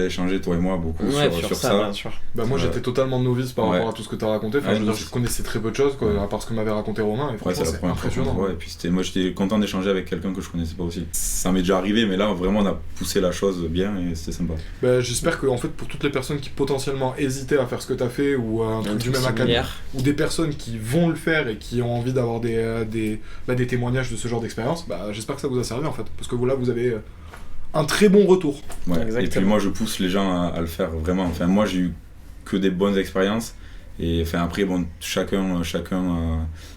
échangé, toi et moi, beaucoup Ouais, sur ça, ça. bien sûr. Bah moi Ouais. j'étais totalement novice par Ouais. rapport à tout ce que t'as raconté, enfin Ouais, je veux dire, moi, je connaissais très peu de choses, quoi, à part ce que m'avait raconté Romain, et Ouais, franchement c'est la c'est première fois. impressionnant. Ouais, et puis moi j'étais content d'échanger avec quelqu'un que je connaissais pas aussi. Ça m'est déjà arrivé, mais là vraiment on a poussé la chose bien et c'était sympa. Bah, j'espère que en fait pour toutes les personnes qui potentiellement hésitaient à faire ce que t'as fait ou un truc du même acabit, similaire. ou des personnes qui vont le faire et qui ont envie d'avoir des témoignages de ce genre d'expérience, bah j'espère que ça vous a servi en fait, parce que là vous avez un très bon retour. Ouais. Exactement. Et puis moi je pousse les gens à le faire vraiment. Enfin moi j'ai eu que des bonnes expériences et enfin après bon chacun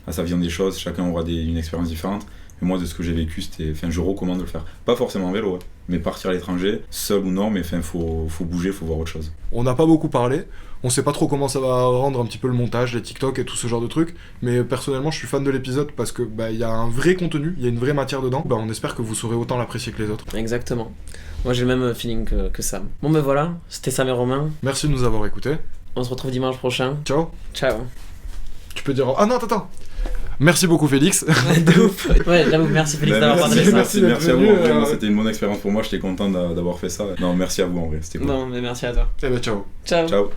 a sa vision des choses, chacun aura une expérience différente. Mais moi de ce que j'ai vécu je recommande de le faire. Pas forcément en vélo, mais partir à l'étranger, seul ou non, mais enfin faut bouger, faut voir autre chose. On n'a pas beaucoup parlé, on sait pas trop comment ça va rendre un petit peu le montage, les TikTok et tout ce genre de trucs, mais personnellement je suis fan de l'épisode parce que il y a un vrai contenu, il y a une vraie matière dedans. On espère que vous saurez autant l'apprécier que les autres. Exactement. Moi j'ai le même feeling que Sam. Bon ben voilà, c'était Sam et Romain. Merci de nous avoir écoutés. On se retrouve dimanche prochain. Ciao. Ciao. Tu peux dire ah non attends. Merci beaucoup Félix. De ouf. Ouais, j'avoue, merci Félix Ben, d'avoir merci, partagé ça. merci à vous. venu, Vraiment, c'était une bonne expérience pour moi. J'étais content d'avoir fait ça. Non, merci à vous en vrai. C'était cool. Non, mais merci à toi. Eh ben ciao. Ciao. Ciao.